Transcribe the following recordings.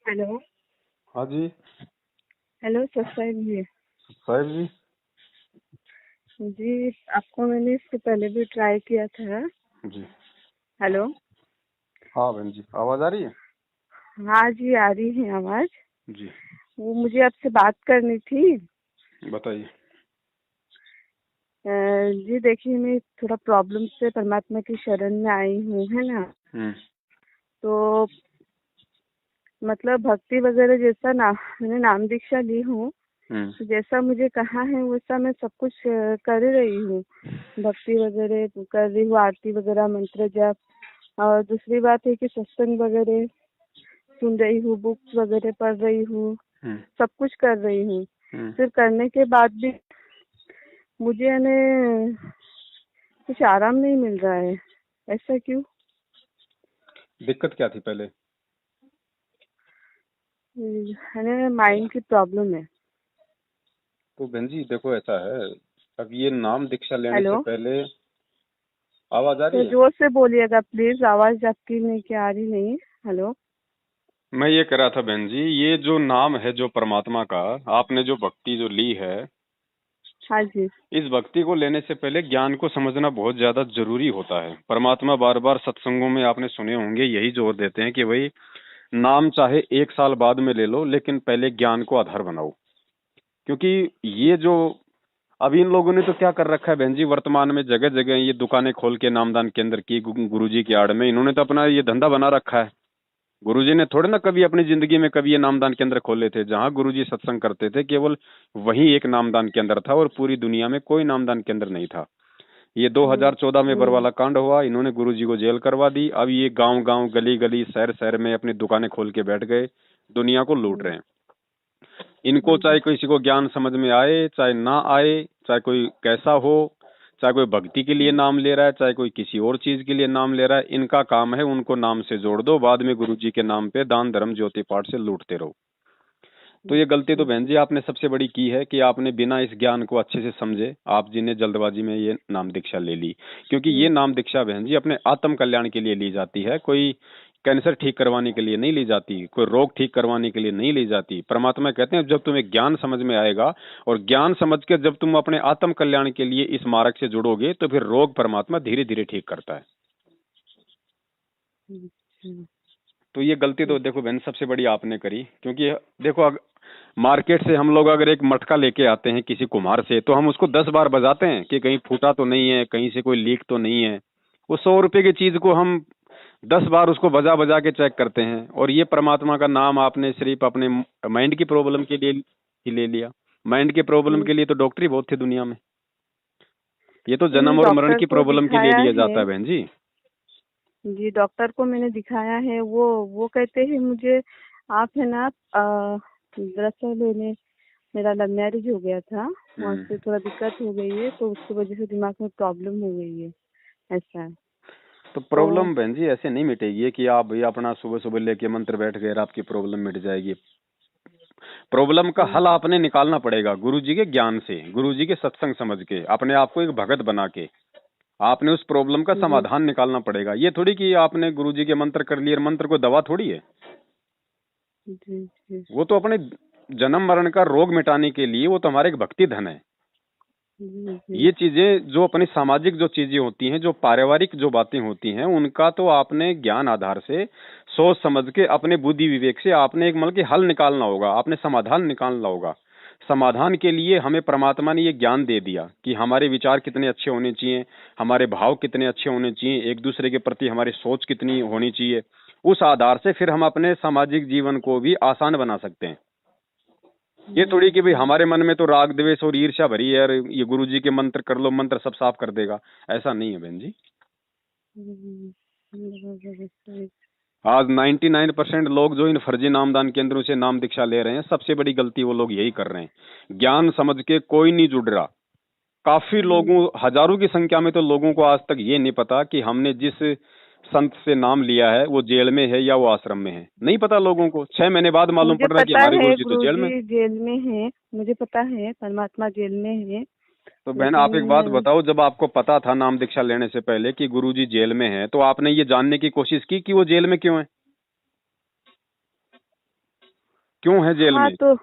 Hello. हाँ जी। Hello सत्साई जी। साहिब जी। जी, आपको मैंने इससे पहले भी ट्राई किया था। जी। हेलो। हाँ बहन जी, आवाज आ रही है? हाँ जी, आ रही है आवाज। जी। वो मुझे आपसे बात करनी थी। बताइए। जी देखिए, मैं थोड़ा प्रॉब्लम से परमात्मा की शरण में आई हूँ, है ना। हम्म। तो मतलब भक्ति वगैरह जैसा ना, मैंने नाम दीक्षा ली हूँ। हम्म। तो जैसा मुझे कहा है वैसा मैं सब कुछ कर रही हूँ। भक्ति वगैरह कर रही हूँ, आरती वगैरह, मंत्र जाप। और दूसरी बात है कि सत्संग वगैरह सुन रही हूँ, बुक्स वगैरह पढ़ रही हूँ, हम्म। सब कुछ कर रही हूँ। हम्म। फिर करने के बाद भी मुझे यानी कुछ आराम नहीं मिल रहा है। ऐसा क्यों? दिक्कत क्या थी पहले? है माइंड की प्रॉब्लम है। तो बहन जी देखो, ऐसा है, अब ये नाम दीक्षा लेने से हेलो, पहले। आवाज आ तो रही है? जोर से बोलिएगा प्लीज, आवाज आपकी नहीं क्या आ रही नहीं। हेलो। मैं ये कह रहा था बहन जी, ये जो नाम है जो परमात्मा का, आपने जो भक्ति जो ली है, हाँ जी। इस भक्ति को लेने से पहले ज्ञान को समझना बहुत ज्यादा जरूरी होता है। परमात्मा बार बार सत्संगों में आपने सुने होंगे यही जोर देते हैं कि भाई नाम चाहे 1 साल बाद में ले लो, लेकिन पहले ज्ञान को आधार बनाओ। क्योंकि ये जो अब इन लोगों ने तो क्या कर रखा है बहन जी, वर्तमान में जगह जगह ये दुकानें खोल के नामदान केंद्र की गुरुजी की आड़ में इन्होंने तो अपना ये धंधा बना रखा है। गुरुजी ने थोड़े ना कभी अपनी जिंदगी में कभी ये नामदान केंद्र खोले थे। जहां गुरुजी सत्संग करते थे केवल वहीं एक नामदान केंद्र था और पूरी दुनिया में कोई नामदान केंद्र नहीं था। ये हम्म 2014 में हम्म बरवाला कांड हुआ, इन्होंने गुरुजी को जेल करवा दी। अब ये गांव गांव गली गली शहर शहर में अपनी दुकानें खोल के बैठ गए, दुनिया को लूट हम्म रहे हैं। इनको हम्म चाहे किसी को ज्ञान समझ में आए चाहे ना आए, चाहे कोई कैसा हो, चाहे कोई भक्ति के लिए हम्म नाम ले रहा है चाहे कोई किसी और चीज के लिए नाम ले रहा है, इनका काम है उनको नाम से जोड़ दो, बाद में गुरु जी के नाम पे दान धर्म ज्योति पाठ से लूटते रहो। तो ये गलती तो बहन जी आपने सबसे बड़ी की है कि आपने बिना इस ज्ञान को अच्छे से समझे आप जी ने जल्दबाजी में ये नाम दीक्षा ले ली। क्योंकि ये हम्म नाम दीक्षा बहन जी अपने आत्म कल्याण के लिए ली जाती है, कोई कैंसर ठीक करवाने के लिए नहीं ली जाती, कोई रोग ठीक करवाने के लिए नहीं ली जाती। परमात्मा कहते हैं जब तुम्हें ज्ञान समझ में आएगा और ज्ञान समझ के जब तुम अपने आत्म कल्याण के लिए इस मार्ग से जुड़ोगे तो फिर रोग परमात्मा धीरे धीरे ठीक करता है। हम्म तो ये गलती तो देखो बहन सबसे बड़ी आपने करी। क्योंकि देखो मार्केट से हम लोग अगर एक मटका लेके आते हैं किसी कुम्हार से तो हम उसको 10 बार बजाते हैं कि कहीं फूटा तो नहीं है, कहीं से कोई लीक तो नहीं है। वो 100 रुपए की चीज को हम 10 बार उसको बजा बजा के चेक करते हैं। और ये परमात्मा का नाम आपने सिर्फ अपने माइंड की प्रॉब्लम के लिए ही ले लिया। माइंड के प्रॉब्लम हम्म। के लिए तो डॉक्टर ही बहुत थे दुनिया में। ये तो मैंने जन्म और मरण डॉक्टर की को प्रॉब्लम के लिए दिखाया लिया है। जाता है बहन जी। जी, डॉक्टर को मैंने दिखाया है। वो कहते हैं मुझे, आप है ना, दरअसल मेरा लव मैरिज हो गया था। वहाँ हम्म। से थोड़ा दिक्कत हो गई है, तो उसकी वजह से दिमाग में प्रॉब्लम हो गई है। ऐसा है। तो तो प्रॉब्लम बहन जी ऐसे नहीं मिटेगी कि आप भैया अपना सुबह सुबह लेके मंत्र बैठ गए और आपकी प्रॉब्लम मिट जाएगी। प्रॉब्लम का हम्म हल आपने निकालना पड़ेगा गुरु जी के ज्ञान से, गुरु जी के सत्संग समझ के, अपने आप को एक भगत बना के आपने उस प्रॉब्लम का जी समाधान निकालना पड़ेगा। ये थोड़ी कि आपने गुरु जी के मंत्र कर लिए, मंत्र को दवा थोड़ी है। जी जी वो तो अपने जन्म मरण का रोग मिटाने के लिए, वो तो हमारे एक भक्ति धन है। जी जी ये चीजें जो अपनी सामाजिक जो चीजें होती हैं, जो पारिवारिक जो बातें होती हैं, उनका तो आपने ज्ञान आधार से सोच समझ के अपने बुद्धि विवेक से आपने एक मतलब कि हल निकालना होगा, आपने समाधान निकालना होगा। समाधान के लिए हमें परमात्मा ने ये ज्ञान दे दिया कि हमारे विचार कितने अच्छे होने चाहिए, हमारे भाव कितने अच्छे होने चाहिए, एक दूसरे के प्रति हमारी सोच कितनी होनी चाहिए। उस आधार से फिर हम अपने सामाजिक जीवन को भी आसान बना सकते हैं। ये थोड़ी कि भाई जी हमारे मन में तो राग द्वेष और ईर्ष्या भरी है और ये गुरु जी के मंत्र कर लो, मंत्र सब साफ कर देगा, ऐसा नहीं है बहन जी। जी आज 99% लोग जो इन फर्जी नामदान केंद्रों से नाम दीक्षा ले रहे हैं, सबसे बड़ी गलती वो लोग यही कर रहे हैं। ज्ञान समझ के कोई नहीं जुड़ रहा। काफी लोगों, हजारों की संख्या में तो लोगों को आज तक ये नहीं पता कि हमने जिस संत से नाम लिया है वो जेल में है या वो आश्रम में है। नहीं पता लोगों को, 6 महीने बाद मालूम मुझे पड़ रहा है कि पता हमारे है गुरु जी तो जेल में। गुरुजी जेल में है। मुझे पता है परमात्मा जेल में है। तो बहन आप एक बात लेकिन बताओ, जब आपको पता था नाम दीक्षा लेने से पहले कि गुरुजी जेल में है, तो आपने ये जानने की कोशिश की कि वो जेल में क्यों है? क्यों है जेल हाँ में? तो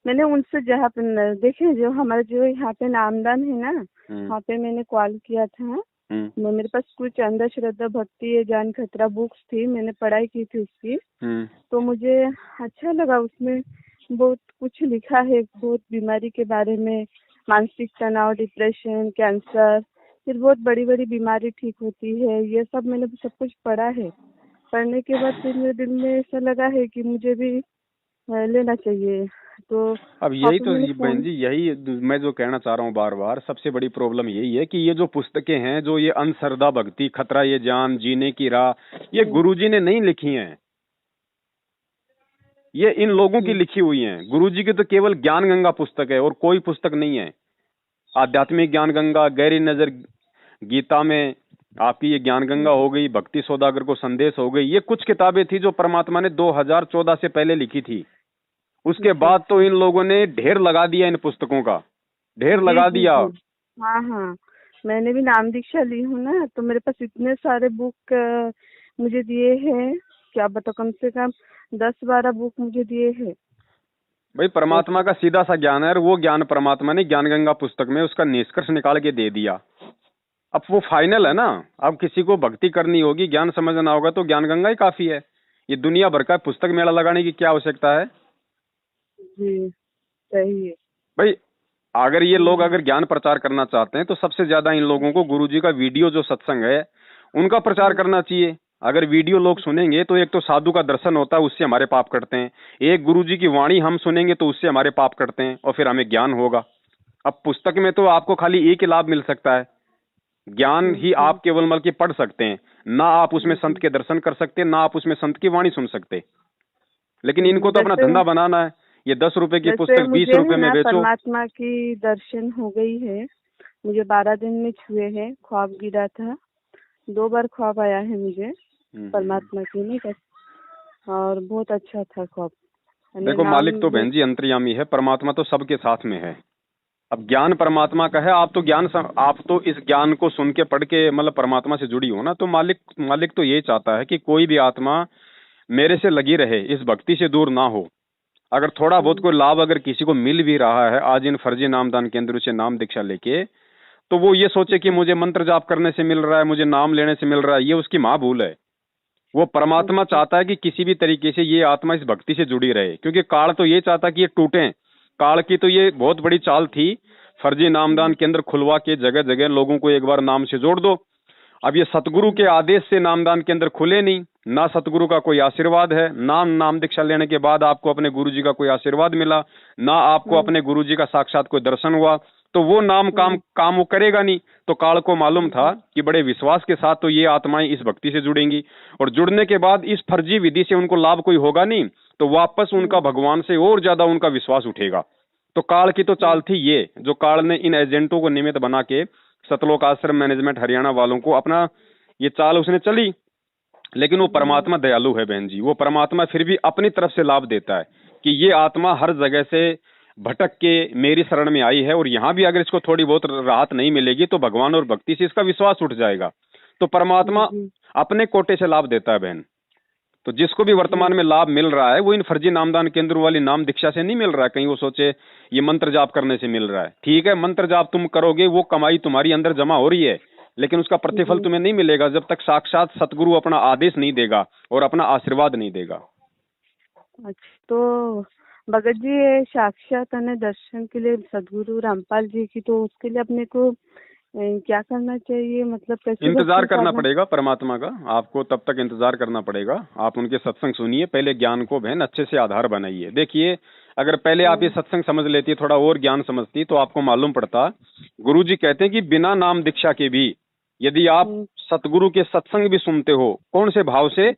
मैंने उनसे जहाँ पे देखे, जो हमारे जो यहाँ पे नामदान है ना, वहाँ पे मैंने कॉल किया था। मेरे पास कुछ अंधश्रद्धा भक्ति ज्ञान खतरा बुक्स थी, मैंने पढ़ाई की थी उसकी। तो मुझे अच्छा लगा, उसमें बहुत कुछ लिखा है, बहुत बीमारी के बारे में, मानसिक तनाव, डिप्रेशन, कैंसर, फिर बहुत बड़ी बड़ी बीमारी ठीक होती है, ये सब मैंने सब कुछ पढ़ा है। पढ़ने के बाद फिर मेरे दिल में ऐसा लगा है कि मुझे भी लेना चाहिए। तो अब वहाँ यही पे तो मैंने बहन फोन। जी, यही मैं जो कहना चाह रहा हूँ बार बार, सबसे बड़ी प्रॉब्लम यही है कि ये जो पुस्तकें हैं, जो ये अंधश्रद्धा भक्ति खतरा ये जान जीने की राह, ये गुरुजी ने नहीं लिखी हैं, ये इन लोगों की लिखी हुई हैं। गुरुजी की तो केवल ज्ञान गंगा पुस्तक है और कोई पुस्तक नहीं है। आध्यात्मिक ज्ञान गंगा, गहरी नजर गीता में आपकी ये ज्ञान गंगा हो गई, भक्ति सौदागर को संदेश हो गई, ये कुछ किताबें थी जो परमात्मा ने 2014 से पहले लिखी थी। उसके बाद तो इन लोगों ने ढेर लगा दिया, इन पुस्तकों का ढेर जी लगा जी दिया। जी। हाँ हाँ, मैंने भी नाम दीक्षा ली हूँ ना, तो मेरे पास इतने सारे बुक मुझे दिए हैं, क्या बता, कम से कम 10-12 बुक मुझे दिए हैं। भाई परमात्मा ऐसे। का सीधा सा ज्ञान है और वो ज्ञान परमात्मा ने ज्ञान गंगा पुस्तक में उसका निष्कर्ष निकाल के दे दिया। अब वो फाइनल है ना। अब किसी को भक्ति करनी होगी, ज्ञान समझना होगा तो ज्ञान गंगा ही काफी है। ये दुनिया भर का पुस्तक मेला लगाने की क्या आवश्यकता है? जी, सही है। भाई अगर ये लोग अगर ज्ञान प्रचार करना चाहते हैं तो सबसे ज्यादा इन लोगों को गुरुजी का वीडियो जो सत्संग है उनका प्रचार करना चाहिए। अगर वीडियो लोग सुनेंगे तो एक तो साधु का दर्शन होता है, उससे हमारे पाप कटते हैं। एक गुरुजी की वाणी हम सुनेंगे तो उससे हमारे पाप कटते हैं और फिर हमें ज्ञान होगा। अब पुस्तक में तो आपको खाली एक ही लाभ मिल सकता है, ज्ञान ही आप केवल मतलब कि पढ़ सकते हैं, ना आप उसमें संत के दर्शन कर सकते, ना आप उसमें संत की वाणी सुन सकते। लेकिन इनको तो अपना वैसे धंधा बनाना है। ये 10 रुपए की वैसे पुस्तक मुझे 20 रुपए है में ना, बेचो। परमात्मा की दर्शन हो गई है। मुझे 12 दिन में छुए हैं, ख्वाब गिरा था, 2 बार ख्वाब आया है मुझे परमात्मा की, नहीं कर। और बहुत अच्छा था ख्वाब, मैंने देखो नाम मालिक तो बहन जी अंतर्यामी है, परमात्मा तो सबके साथ में है। अब ज्ञान परमात्मा का है, आप तो आप तो इस ज्ञान को सुन के पढ़ के मतलब परमात्मा से जुड़ी हो ना, तो मालिक मालिक तो यही चाहता है कि कोई भी आत्मा मेरे से लगी रहे, इस भक्ति से दूर ना हो। अगर थोड़ा बहुत कोई लाभ अगर किसी को मिल भी रहा है आज इन फर्जी नामदान केंद्रों से नाम दीक्षा लेके, तो वो ये सोचे कि मुझे मंत्र जाप करने से मिल रहा है, मुझे नाम लेने से मिल रहा है, ये उसकी महाभूल है। वो परमात्मा चाहता है कि किसी भी तरीके से ये आत्मा इस भक्ति से जुड़ी रहे, क्योंकि काल तो ये चाहता कि ये टूटे। काल की तो ये बहुत बड़ी चाल थी, फर्जी नामदान केंद्र खुलवा के जगह जगह लोगों को एक बार नाम से जोड़ दो। अब ये सतगुरु के आदेश से नामदान केंद्र खुले नहीं, ना सतगुरु का कोई आशीर्वाद है, ना नाम दीक्षा लेने के बाद आपको अपने गुरुजी का कोई आशीर्वाद मिला, ना आपको अपने गुरुजी का साक्षात कोई दर्शन हुआ, तो वो नाम काम वो करेगा नहीं। तो काल को मालूम था कि बड़े विश्वास के साथ तो ये आत्माएं इस भक्ति से जुड़ेंगी, और जुड़ने के बाद इस फर्जी विधि से उनको लाभ कोई होगा नहीं, तो वापस उनका भगवान से और ज्यादा उनका विश्वास उठेगा। तो काल की तो चाल थी ये, जो काल ने इन एजेंटों को निमित्त बना के सतलोक आश्रम मैनेजमेंट हरियाणा वालों को अपना ये चाल उसने चली। लेकिन वो परमात्मा दयालु है बहन जी, वो परमात्मा फिर भी अपनी तरफ से लाभ देता है कि ये आत्मा हर जगह से भटक के मेरी शरण में आई है, और यहाँ भी अगर इसको थोड़ी बहुत राहत नहीं मिलेगी तो भगवान और भक्ति से इसका विश्वास उठ जाएगा। तो परमात्मा अपने कोटे से लाभ देता है बहन। तो जिसको भी वर्तमान में लाभ मिल रहा है वो इन फर्जी नामदान केंद्रों वाली नाम दीक्षा से नहीं मिल रहा है। कहीं वो सोचे ये मंत्र जाप करने से मिल रहा है, ठीक है मंत्र जाप तुम करोगे, वो कमाई तुम्हारी अंदर जमा हो रही है, लेकिन उसका प्रतिफल तुम्हें नहीं मिलेगा जब तक साक्षात सतगुरु अपना आदेश नहीं देगा और अपना आशीर्वाद नहीं देगा। अच्छा, तो भगत जी ये साक्षात दर्शन के लिए सदगुरु रामपाल जी की, तो उसके लिए अपने को क्या करना चाहिए, मतलब कैसे इंतजार दर्शन करना करना? पड़ेगा परमात्मा का, आपको तब तक इंतजार करना पड़ेगा। आप उनके सत्संग सुनिए, पहले ज्ञान को बहन अच्छे से आधार बनाइए। देखिए अगर पहले आप ये सत्संग समझ लेती, थोड़ा और ज्ञान समझती, तो आपको मालूम पड़ता गुरुजी कहते हैं कि बिना नाम दीक्षा के भी यदि आप सतगुरु के सत्संग भी सुनते हो, कौन से भाव से?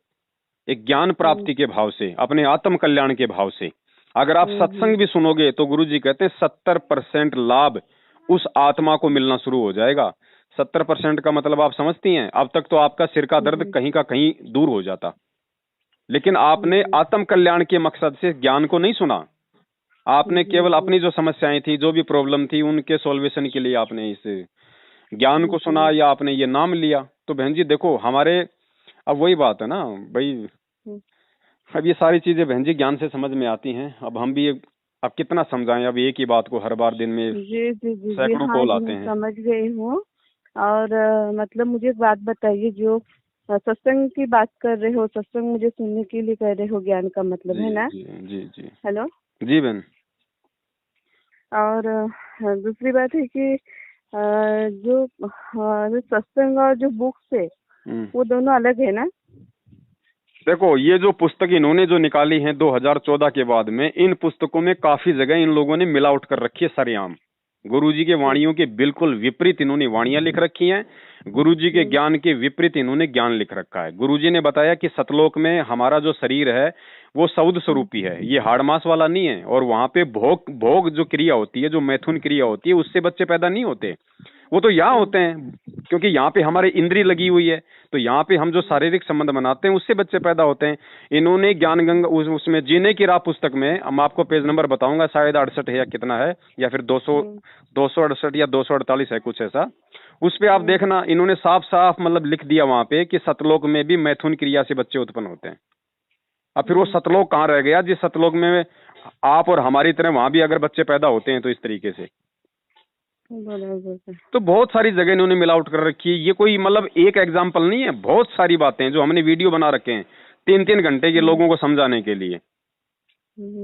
एक ज्ञान प्राप्ति के भाव से, अपने आत्म कल्याण के भाव से अगर आप सत्संग भी सुनोगे तो गुरुजी कहते हैं 70% लाभ उस आत्मा को मिलना शुरू हो जाएगा। 70% का मतलब आप समझती हैं, अब तक तो आपका सिर का दर्द कहीं का कहीं दूर हो जाता, लेकिन आपने आत्म कल्याण के मकसद से ज्ञान को नहीं सुना। आपने केवल अपनी जो समस्याएं थी, जो भी प्रॉब्लम थी, उनके सॉल्वेशन के लिए आपने इस ज्ञान को सुना या आपने ये नाम लिया। तो बहन जी देखो हमारे, अब वही बात है ना भाई, अब ये सारी चीजें बहन जी ज्ञान से समझ में आती हैं। अब हम भी अब कितना समझाएं, अब एक ही बात को हर बार दिन में जी जी जी जी, सैकड़ों हाँ कॉल जी आते मैं हैं। समझ गई हूँ। और मतलब मुझे एक बात बताइए, जो सत्संग की बात कर रहे हो, सत्संग मुझे सुनने के लिए कह रहे हो, ज्ञान का मतलब जी है ना? जी जी जी हेलो। जी बहन। और दूसरी बात है कि जो सत्संग और जो बुक्स है हम्म। वो दोनों अलग है ना? देखो ये जो पुस्तक इन्होंने जो निकाली है 2014 के बाद में, इन पुस्तकों में काफी जगह इन लोगों ने मिलावट कर रखी है सरेआम। गुरुजी के हम्म, वाणियों के बिल्कुल विपरीत इन्होंने वाणियां लिख रखी हैं। गुरुजी के हम्म, ज्ञान के विपरीत इन्होंने ज्ञान लिख रखा है। गुरुजी ने बताया कि सतलोक में हमारा जो शरीर है वो सौद हम्म, स्वरूपी है, ये हाड़ मांस वाला नहीं है। और वहां पे भोग भोग जो क्रिया होती है, जो मैथुन क्रिया होती है, उससे बच्चे पैदा नहीं होते। वो तो यहाँ हम्म, होते हैं, क्योंकि यहाँ पे हमारे इंद्री लगी हुई है। तो यहाँ पे हम जो हम्म, शारीरिक संबंध बनाते हैं उससे बच्चे पैदा होते हैं। इन्होंने ज्ञान गंगा उसमें जीने की राह पुस्तक में, हम आपको पेज नंबर बताऊंगा, शायद 68 है या कितना है, या फिर 268 या 248 है, कुछ ऐसा। उस पे आप हम्म, देखना, इन्होंने साफ साफ मतलब लिख दिया वहां पे कि सतलोक में भी मैथुन क्रिया से बच्चे उत्पन्न होते हैं। अब फिर वो हम्म, सतलोक कहाँ रह गया जिस सतलोक में आप और हमारी तरह वहां भी अगर बच्चे पैदा होते हैं तो इस तरीके से। बराबर है। तो बहुत सारी जगह इन्होंने मिलावट कर रखी है। ये कोई मतलब एक एग्जाम्पल नहीं है, बहुत सारी बातें हैं जो हमने वीडियो बना रखे हैं 3-3 घंटे के हम्म, लोगों को समझाने के लिए।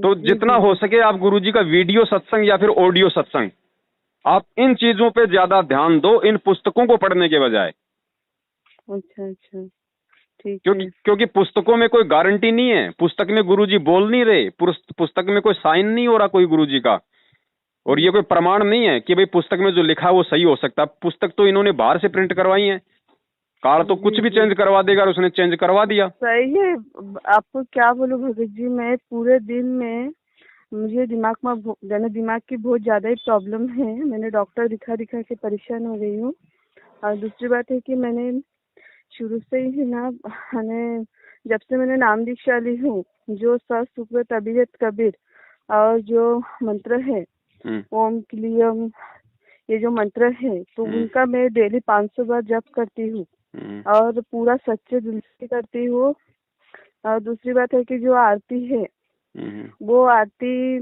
तो जी जितना जी हो जी। सके आप गुरुजी का वीडियो सत्संग या फिर ऑडियो सत्संग, आप इन चीजों पे ज्यादा ध्यान दो, इन पुस्तकों को पढ़ने के बजाय। अच्छा अच्छा, ठीक है। क्योंकि पुस्तकों में कोई गारंटी नहीं है, पुस्तक में गुरुजी बोल नहीं रहे, पुस्तक में कोई साइन नहीं हो रहा कोई गुरुजी का। और ये हम्म, कोई प्रमाण नहीं है कि भाई पुस्तक में जो लिखा है वो सही हो सकता है। पुस्तक तो इन्होंने बाहर से प्रिंट करवाई है, कार्ड तो कुछ जी भी जी, चेंज करवा देगा और उसने चेंज करवा दिया। सही है। आपको क्या बोलूं भगत जी, मैं पूरे दिन में मुझे यानी दिमाग की बहुत ज्यादा ही प्रॉब्लम है। मैंने डॉक्टर दिखा दिखा के परेशान हो गई हूँ। और दूसरी बात है कि मैंने शुरू से ही ना, मैंने जब से मैंने नाम दीक्षा ली हूँ, जो सत सुख तबीयत कबीर और जो मंत्र है हम्म ओम क्लियम, ये जो मंत्र है तो हम्म उनका मैं डेली 500 बार जप करती हूँ हम्म और पूरा सच्चे दिल से करती हूँ। और दूसरी बात है कि जो आरती है हम्म वो आरती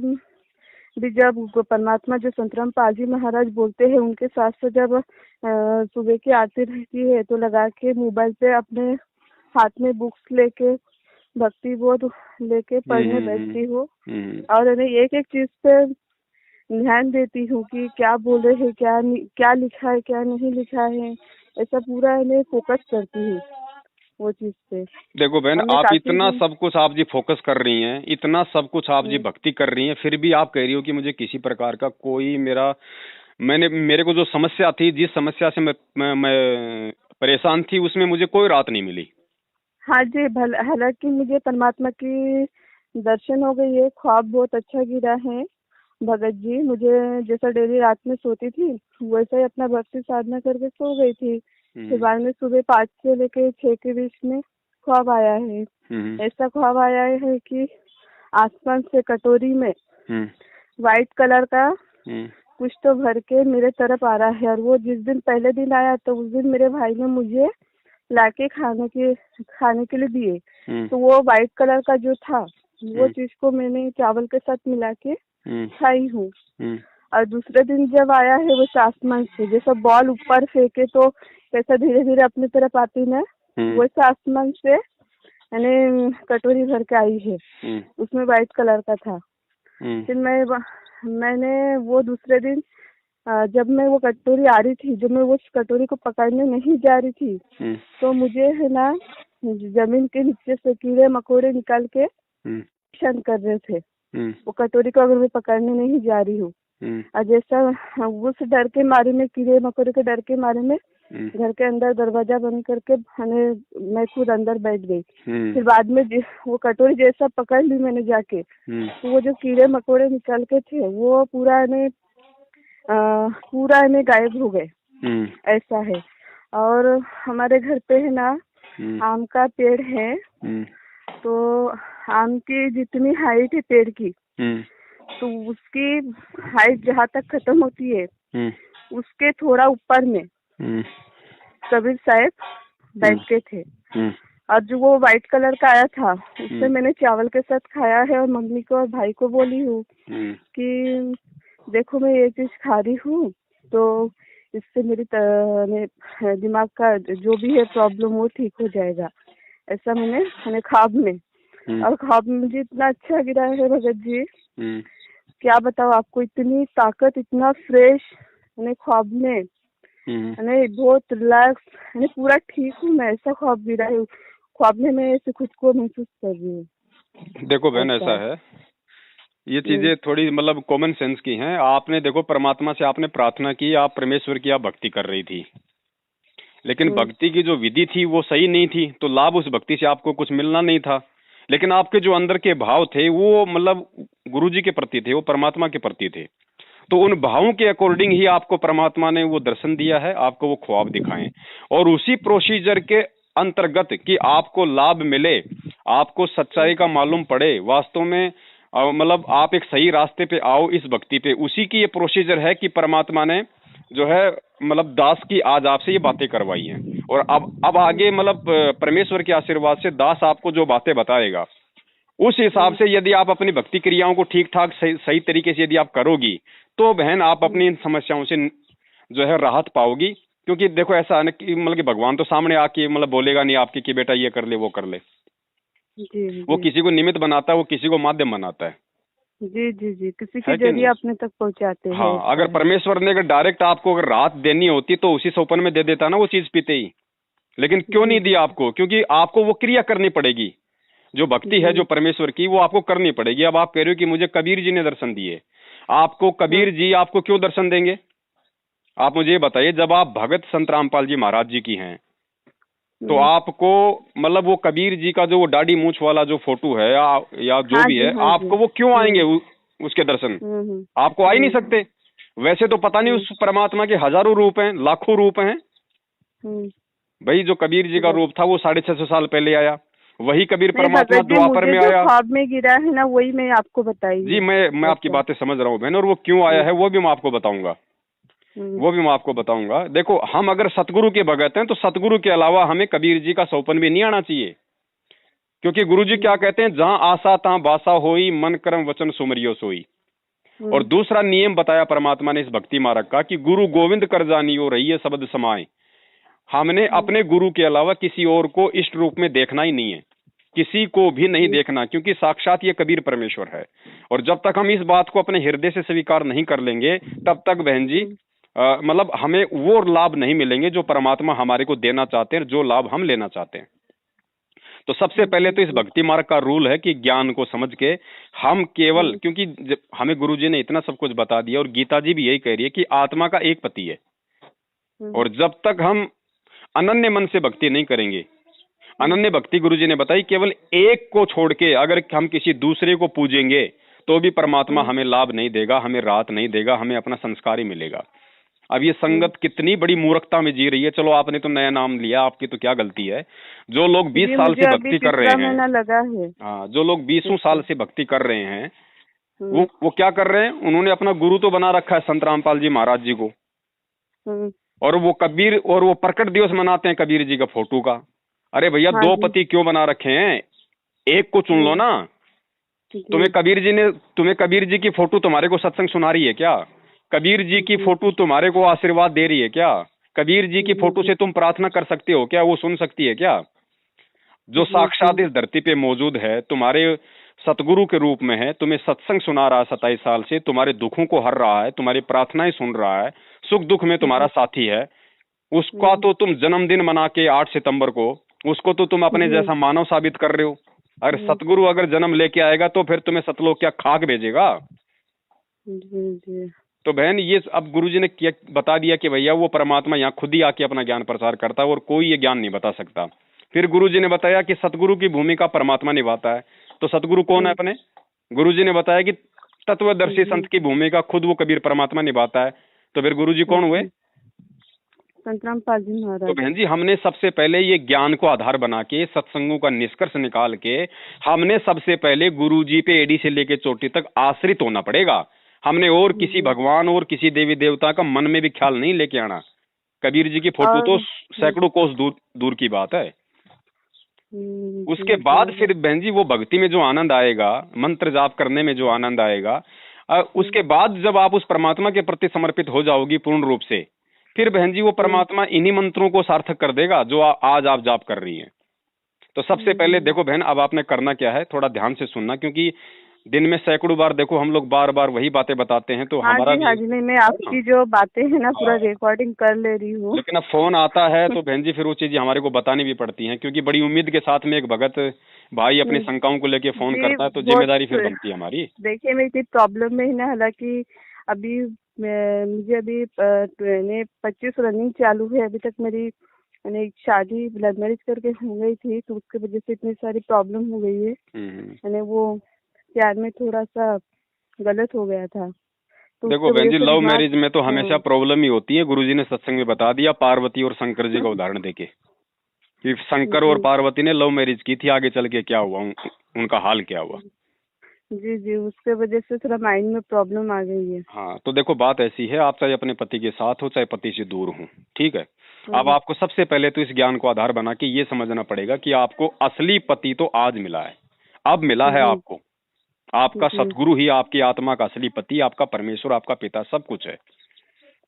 भी जब परमात्मा जो संतराम पाजी महाराज बोलते हैं उनके साथ से जब सुबह की आरती रहती है तो लगा के मोबाइल पे अपने हाथ में बुक्स लेके भक्ति बोध लेके पढ़ने बैठती हूँ। हम्म। और एक एक चीज पे ध्यान देती हूँ कि क्या बोल रहे हैं, क्या लिखा है, क्या नहीं लिखा है, ऐसा पूरा मैं फोकस करती हूँ वो चीज पे। देखो बहन, और मैं आप काफी इतना दिन। सब कुछ आप जी फोकस कर रही हैं, इतना सब कुछ आप जी हम्म, भक्ति कर रही हैं, फिर भी आप कह रही हो कि मुझे किसी प्रकार का कोई मेरे को जो समस्या थी, जिस समस्या से मैं परेशान थी, उसमें मुझे कोई राहत नहीं मिली। हाँ जी, हालांकि मुझे परमात्मा की दर्शन हो गई है, ख्वाब बहुत अच्छा गिरा है भगत जी। मुझे जैसा डेली रात में सोती थी वैसा ही अपना भक्ति साधना करके सो गई थी। फिर हम्म बाद में सुबह 5 से लेके 6 के बीच में ख्वाब आया है। हम्म ऐसा ख्वाब आया है कि आसमान से कटोरी में हम्म व्हाइट कलर का हम्म कुछ तो भर के मेरे तरफ आ रहा है। और वो जिस दिन पहले दिन आया तो उस दिन मेरे भाई ने मुझे लाके खाने के लिए दिए। हम्म तो वो व्हाइट कलर का जो था वो हम्म चीज को मैंने चावल के साथ मिला के हम्म खाई हूँ। हम्म और दूसरे दिन जब आया है वो आसमान से जैसा बॉल ऊपर फेंके तो कैसा धीरे धीरे अपनी तरफ आती ना, हम्म वैसा आसमान से मैंने कटोरी भर के आई है। हम्म उसमें व्हाइट कलर का था। हम्म फिर मैंने वो दूसरे दिन जब मैं वो कटोरी आ रही थी, जब मैं वो कटोरी को पकड़ने नहीं जा रही थी हम्म तो मुझे है ना जमीन के नीचे से कीड़े मकोड़े निकाल के हम्म शन कर रहे थे। हम्म वो कटोरी को अगर मैं पकड़ने नहीं जा रही हूँ, हम्म और जैसा उस डर के मारे में, कीड़े मकोड़े के डर के मारे में हम्म घर के अंदर दरवाजा बंद करके मैं खुद अंदर बैठ गई। हम्म फिर बाद में वो कटोरी जैसा पकड़ ली मैंने जाके, तो वो जो कीड़े मकोड़े निकल के थे वो पूरा ने गायब हो गए। हम्म ऐसा है। और हमारे घर पे है ना हम्म आम का पेड़ है। हम्म तो आम की जितनी हाइट है पेड़ की, हम्म तो उसकी हाइट जहाँ तक खत्म होती है हम्म उसके थोड़ा ऊपर में हम्म कबीर साहब बैठ के थे। हम्म और जो वो व्हाइट कलर का आया था उससे मैंने चावल के साथ खाया है और मम्मी को और भाई को बोली हूँ कि देखो मैं ये चीज खा रही हूँ तो इससे दिमाग का जो भी है प्रॉब्लम वो ठीक हो जाएगा। ऐसा मैंने ख्वाब में, और ख्वाब में मुझे इतना अच्छा गिरा है भगत जी, क्या बताओ आपको, इतनी ताकत, इतना फ्रेश, मैंने ख्वाब में मैंने बहुत रिलैक्स, मैंने पूरा ठीक हूँ मैं, ऐसा ख्वाब गिरा है। ख्वाब में मैं ऐसे खुद को महसूस कर रही हूँ। देखो बहन ऐसा है, ये चीजें थोड़ी मतलब कॉमन सेंस की हैं। आपने देखो परमात्मा से आपने प्रार्थना की, आप परमेश्वर की आप भक्ति कर रही थी, लेकिन भक्ति की जो विधि थी वो सही नहीं थी, तो लाभ उस भक्ति से आपको कुछ मिलना नहीं था। लेकिन आपके जो अंदर के भाव थे वो मतलब गुरुजी के प्रति थे, वो परमात्मा के प्रति थे। तो उन भावों के अकॉर्डिंग ही आपको परमात्मा ने वो दर्शन दिया है, आपको वो ख्वाब दिखाए, और उसी प्रोसीजर के अंतर्गत कि आपको लाभ मिले, आपको सच्चाई का मालूम पड़े, वास्तव में मतलब आप एक सही रास्ते पे आओ इस भक्ति पे, उसी की ये प्रोसीजर है कि परमात्मा ने जो है मतलब दास की आज आपसे ये बातें करवाई हैं। और अब आगे मतलब परमेश्वर के आशीर्वाद से दास आपको जो बातें बताएगा उस हिसाब से यदि आप अपनी भक्ति क्रियाओं को ठीक ठाक सही तरीके से यदि आप करोगी तो बहन आप अपनी इन समस्याओं से जो है राहत पाओगी। क्योंकि देखो ऐसा है ना कि मतलब कि भगवान तो सामने आके मतलब बोलेगा नहीं आपके कि बेटा ये कर ले वो कर ले। जी, वो किसी को निमित्त बनाता है, वो किसी को माध्यम बनाता है। जी जी जी, किसी के जरिए अपने तक पहुंचाते हैं। हाँ, अगर परमेश्वर ने अगर डायरेक्ट आपको अगर राहत देनी होती तो उसी सोपन में दे देता ना वो चीज पीते ही। लेकिन क्यों नहीं दिया आपको? क्योंकि आपको वो क्रिया करनी पड़ेगी, जो भक्ति है जो परमेश्वर की वो आपको करनी पड़ेगी। अब आप कह रहे हो कि मुझे कबीर जी ने दर्शन दिए, आपको कबीर जी आपको क्यों दर्शन देंगे? आप मुझे ये बताइए, जब आप भगत संत रामपाल जी महाराज जी की हैं तो आपको मतलब वो कबीर जी का जो वो दाढ़ी मूछ वाला जो फोटो है या जो भी है, आपको वो क्यों आएंगे उसके दर्शन? आपको आ ही नहीं सकते। वैसे तो पता नहीं उस परमात्मा के हजारों रूप हैं, लाखों रूप हैं। भाई जो कबीर जी का रूप था वो 650 साल पहले आया, वही कबीर परमात्मा द्वापर में आया। ख्वाब में गिरा है ना, वही मैं आपको बताई जी, मैं आपकी बातें समझ रहा हूँ बहन, और वो क्यों आया है वो भी मैं आपको बताऊंगा, वो भी मैं आपको बताऊंगा। देखो हम अगर सतगुरु के भगत हैं तो सतगुरु के अलावा हमें कबीर जी का सौपन भी नहीं आना चाहिए। क्योंकि गुरु जी क्या कहते हैं, जहां आशा तहां बासा होई, मन कर्म वचन सुमरियो सोई। और दूसरा नियम बताया परमात्मा ने इस भक्ति मार्ग का कि गुरु गोविंद कर जानियो रहिए शब्द समाए। हमने अपने गुरु के अलावा किसी और को इष्ट रूप में देखना ही नहीं है, किसी को भी नहीं देखना, क्योंकि साक्षात ये कबीर परमेश्वर है। और जब तक हम इस बात को अपने हृदय से स्वीकार नहीं कर लेंगे तब तक बहन जी मतलब हमें वो लाभ नहीं मिलेंगे जो परमात्मा हमारे को देना चाहते हैं, जो लाभ हम लेना चाहते हैं। तो सबसे पहले तो इस भक्ति मार्ग का रूल है कि ज्ञान को समझ के हम केवल, क्योंकि हमें गुरुजी ने इतना सब कुछ बता दिया और गीता जी भी यही कह रही है कि आत्मा का एक पति है, और जब तक हम अनन्य मन से भक्ति नहीं करेंगे, अनन्य भक्ति गुरुजी ने बताई केवल एक को छोड़ के अगर हम किसी दूसरे को पूजेंगे तो भी परमात्मा हमें लाभ नहीं देगा, हमें राहत नहीं देगा, हमें अपना संस्कार ही मिलेगा। अब ये संगत कितनी बड़ी मूर्खता में जी रही है। चलो आपने तो नया नाम लिया, आपकी तो क्या गलती है। जो लोग 20 साल से भक्ति कर रहे हैं, लगा है हाँ, जो लोग 20 साल से भक्ति कर रहे हैं वो क्या कर रहे हैं, उन्होंने अपना गुरु तो बना रखा है संत रामपाल जी महाराज जी को, और वो कबीर और वो प्रकट दिवस मनाते हैं कबीर जी का फोटो का। अरे भैया दो पति क्यों बना रखे हैं, एक को चुन लो ना। तुम्हें कबीर जी की फोटो तुम्हारे को सत्संग सुना रही है क्या? कबीर जी की फोटो तुम्हारे को आशीर्वाद दे रही है क्या? कबीर जी की फोटो से तुम प्रार्थना कर सकते हो क्या? वो सुन सकती है क्या? जो साक्षात इस धरती पे मौजूद है, तुम्हारे सतगुरु के रूप में है, तुम्हें सत्संग सुना रहा है 27 साल से, तुम्हारे दुखों को हर रहा है, तुम्हारी प्रार्थनाएं सुन रहा है, सुख दुख में तुम्हारा साथी है, उसका तो तुम जन्मदिन मना के 8 सितंबर को उसको तो तुम अपने जैसा मानव साबित कर रहे हो। अगर सतगुरु अगर जन्म लेके आएगा तो फिर तुम्हें सतलोक क्या खाक भेजेगा? तो बहन ये अब गुरुजी ने बता दिया कि भैया वो परमात्मा यहाँ खुद ही आके अपना ज्ञान प्रसार करता है और कोई ये ज्ञान नहीं बता सकता। फिर गुरुजी ने बताया कि सतगुरु की भूमिका परमात्मा निभाता है। तो सतगुरु कौन है अपने? गुरुजी ने बताया कि तत्वदर्शी संत की भूमिका खुद वो कबीर परमात्मा निभाता है। तो फिर गुरुजी कौन हुए? संत रामपाल जी महाराज। तो बहन जी हमने सबसे पहले ये ज्ञान को आधार बना के सत्संगों का निष्कर्ष निकाल के हमने सबसे पहले गुरुजी पे एडी से लेके चोटी तक आश्रित होना पड़ेगा। हमने और किसी भगवान और किसी देवी देवता का मन में भी ख्याल नहीं लेके आना। कबीर जी की फोटो तो सैकड़ों कोस दूर की बात है। उसके जी बाद जी फिर बहन जी वो भक्ति में जो आनंद आएगा, मंत्र जाप करने में जो आनंद आएगा, उसके बाद जब आप उस परमात्मा के प्रति समर्पित हो जाओगी पूर्ण रूप से, फिर बहन जी वो परमात्मा इन्हीं मंत्रों को सार्थक कर देगा जो आज आप जाप कर रही हैं। तो सबसे पहले देखो बहन, अब आपने करना क्या है, थोड़ा ध्यान से सुनना, क्योंकि दिन में सैकड़ों बार देखो हम लोग बार बार वही बातें बताते हैं, तो हाँ हमारा जी, भी हाँ जी, नहीं मैं आपकी जो बातें हैं ना पूरा रिकॉर्डिंग कर ले रही हूँ। लेकिन अब फोन आता है तो बहन जी फिर वो चीजें हमारे को बतानी भी पड़ती हैं, क्योंकि बड़ी उम्मीद के साथ में एक भगत भाई अपनी शंकाओं को लेके फोन जी करता है, तो बहुत, जिम्मेदारी फिर बनती है हमारी। देखिए मैं इतनी प्रॉब्लम में ही ना, हालांकि अभी मुझे अभी 25 रनिंग चालू है, अभी तक मेरी मैंने एक शादी लव मैरिज करके हो गई थी, तो उसके वजह से इतनी सारी प्रॉब्लम हो गई है। मैंने वो प्यार में थोड़ा सा गलत हो गया था, तो देखो उसके बहन वजह जी, से लव दिमाग। मैरिज में तो हमेशा प्रॉब्लम ही होती है। गुरुजी ने सत्संग में बता दिया पार्वती और शंकर जी का उदाहरण देके, कि शंकर और जी पार्वती ने लव मैरिज की थी, आगे चल के क्या हुआ, उनका हाल क्या हुआ। जी जी, उसके वजह से थोड़ा माइंड में प्रॉब्लम आ गई है। हाँ, तो देखो बात ऐसी है, आप चाहे अपने पति के साथ हो चाहे पति से दूर हो, ठीक है। अब आपको सबसे पहले तो इस ज्ञान को आधार बना के ये समझना पड़ेगा कि आपको असली पति तो आज मिला है, अब मिला है जी आपको। आपका जी सतगुरु ही आपकी आत्मा का असली पति, आपका परमेश्वर, आपका पिता, सब कुछ है,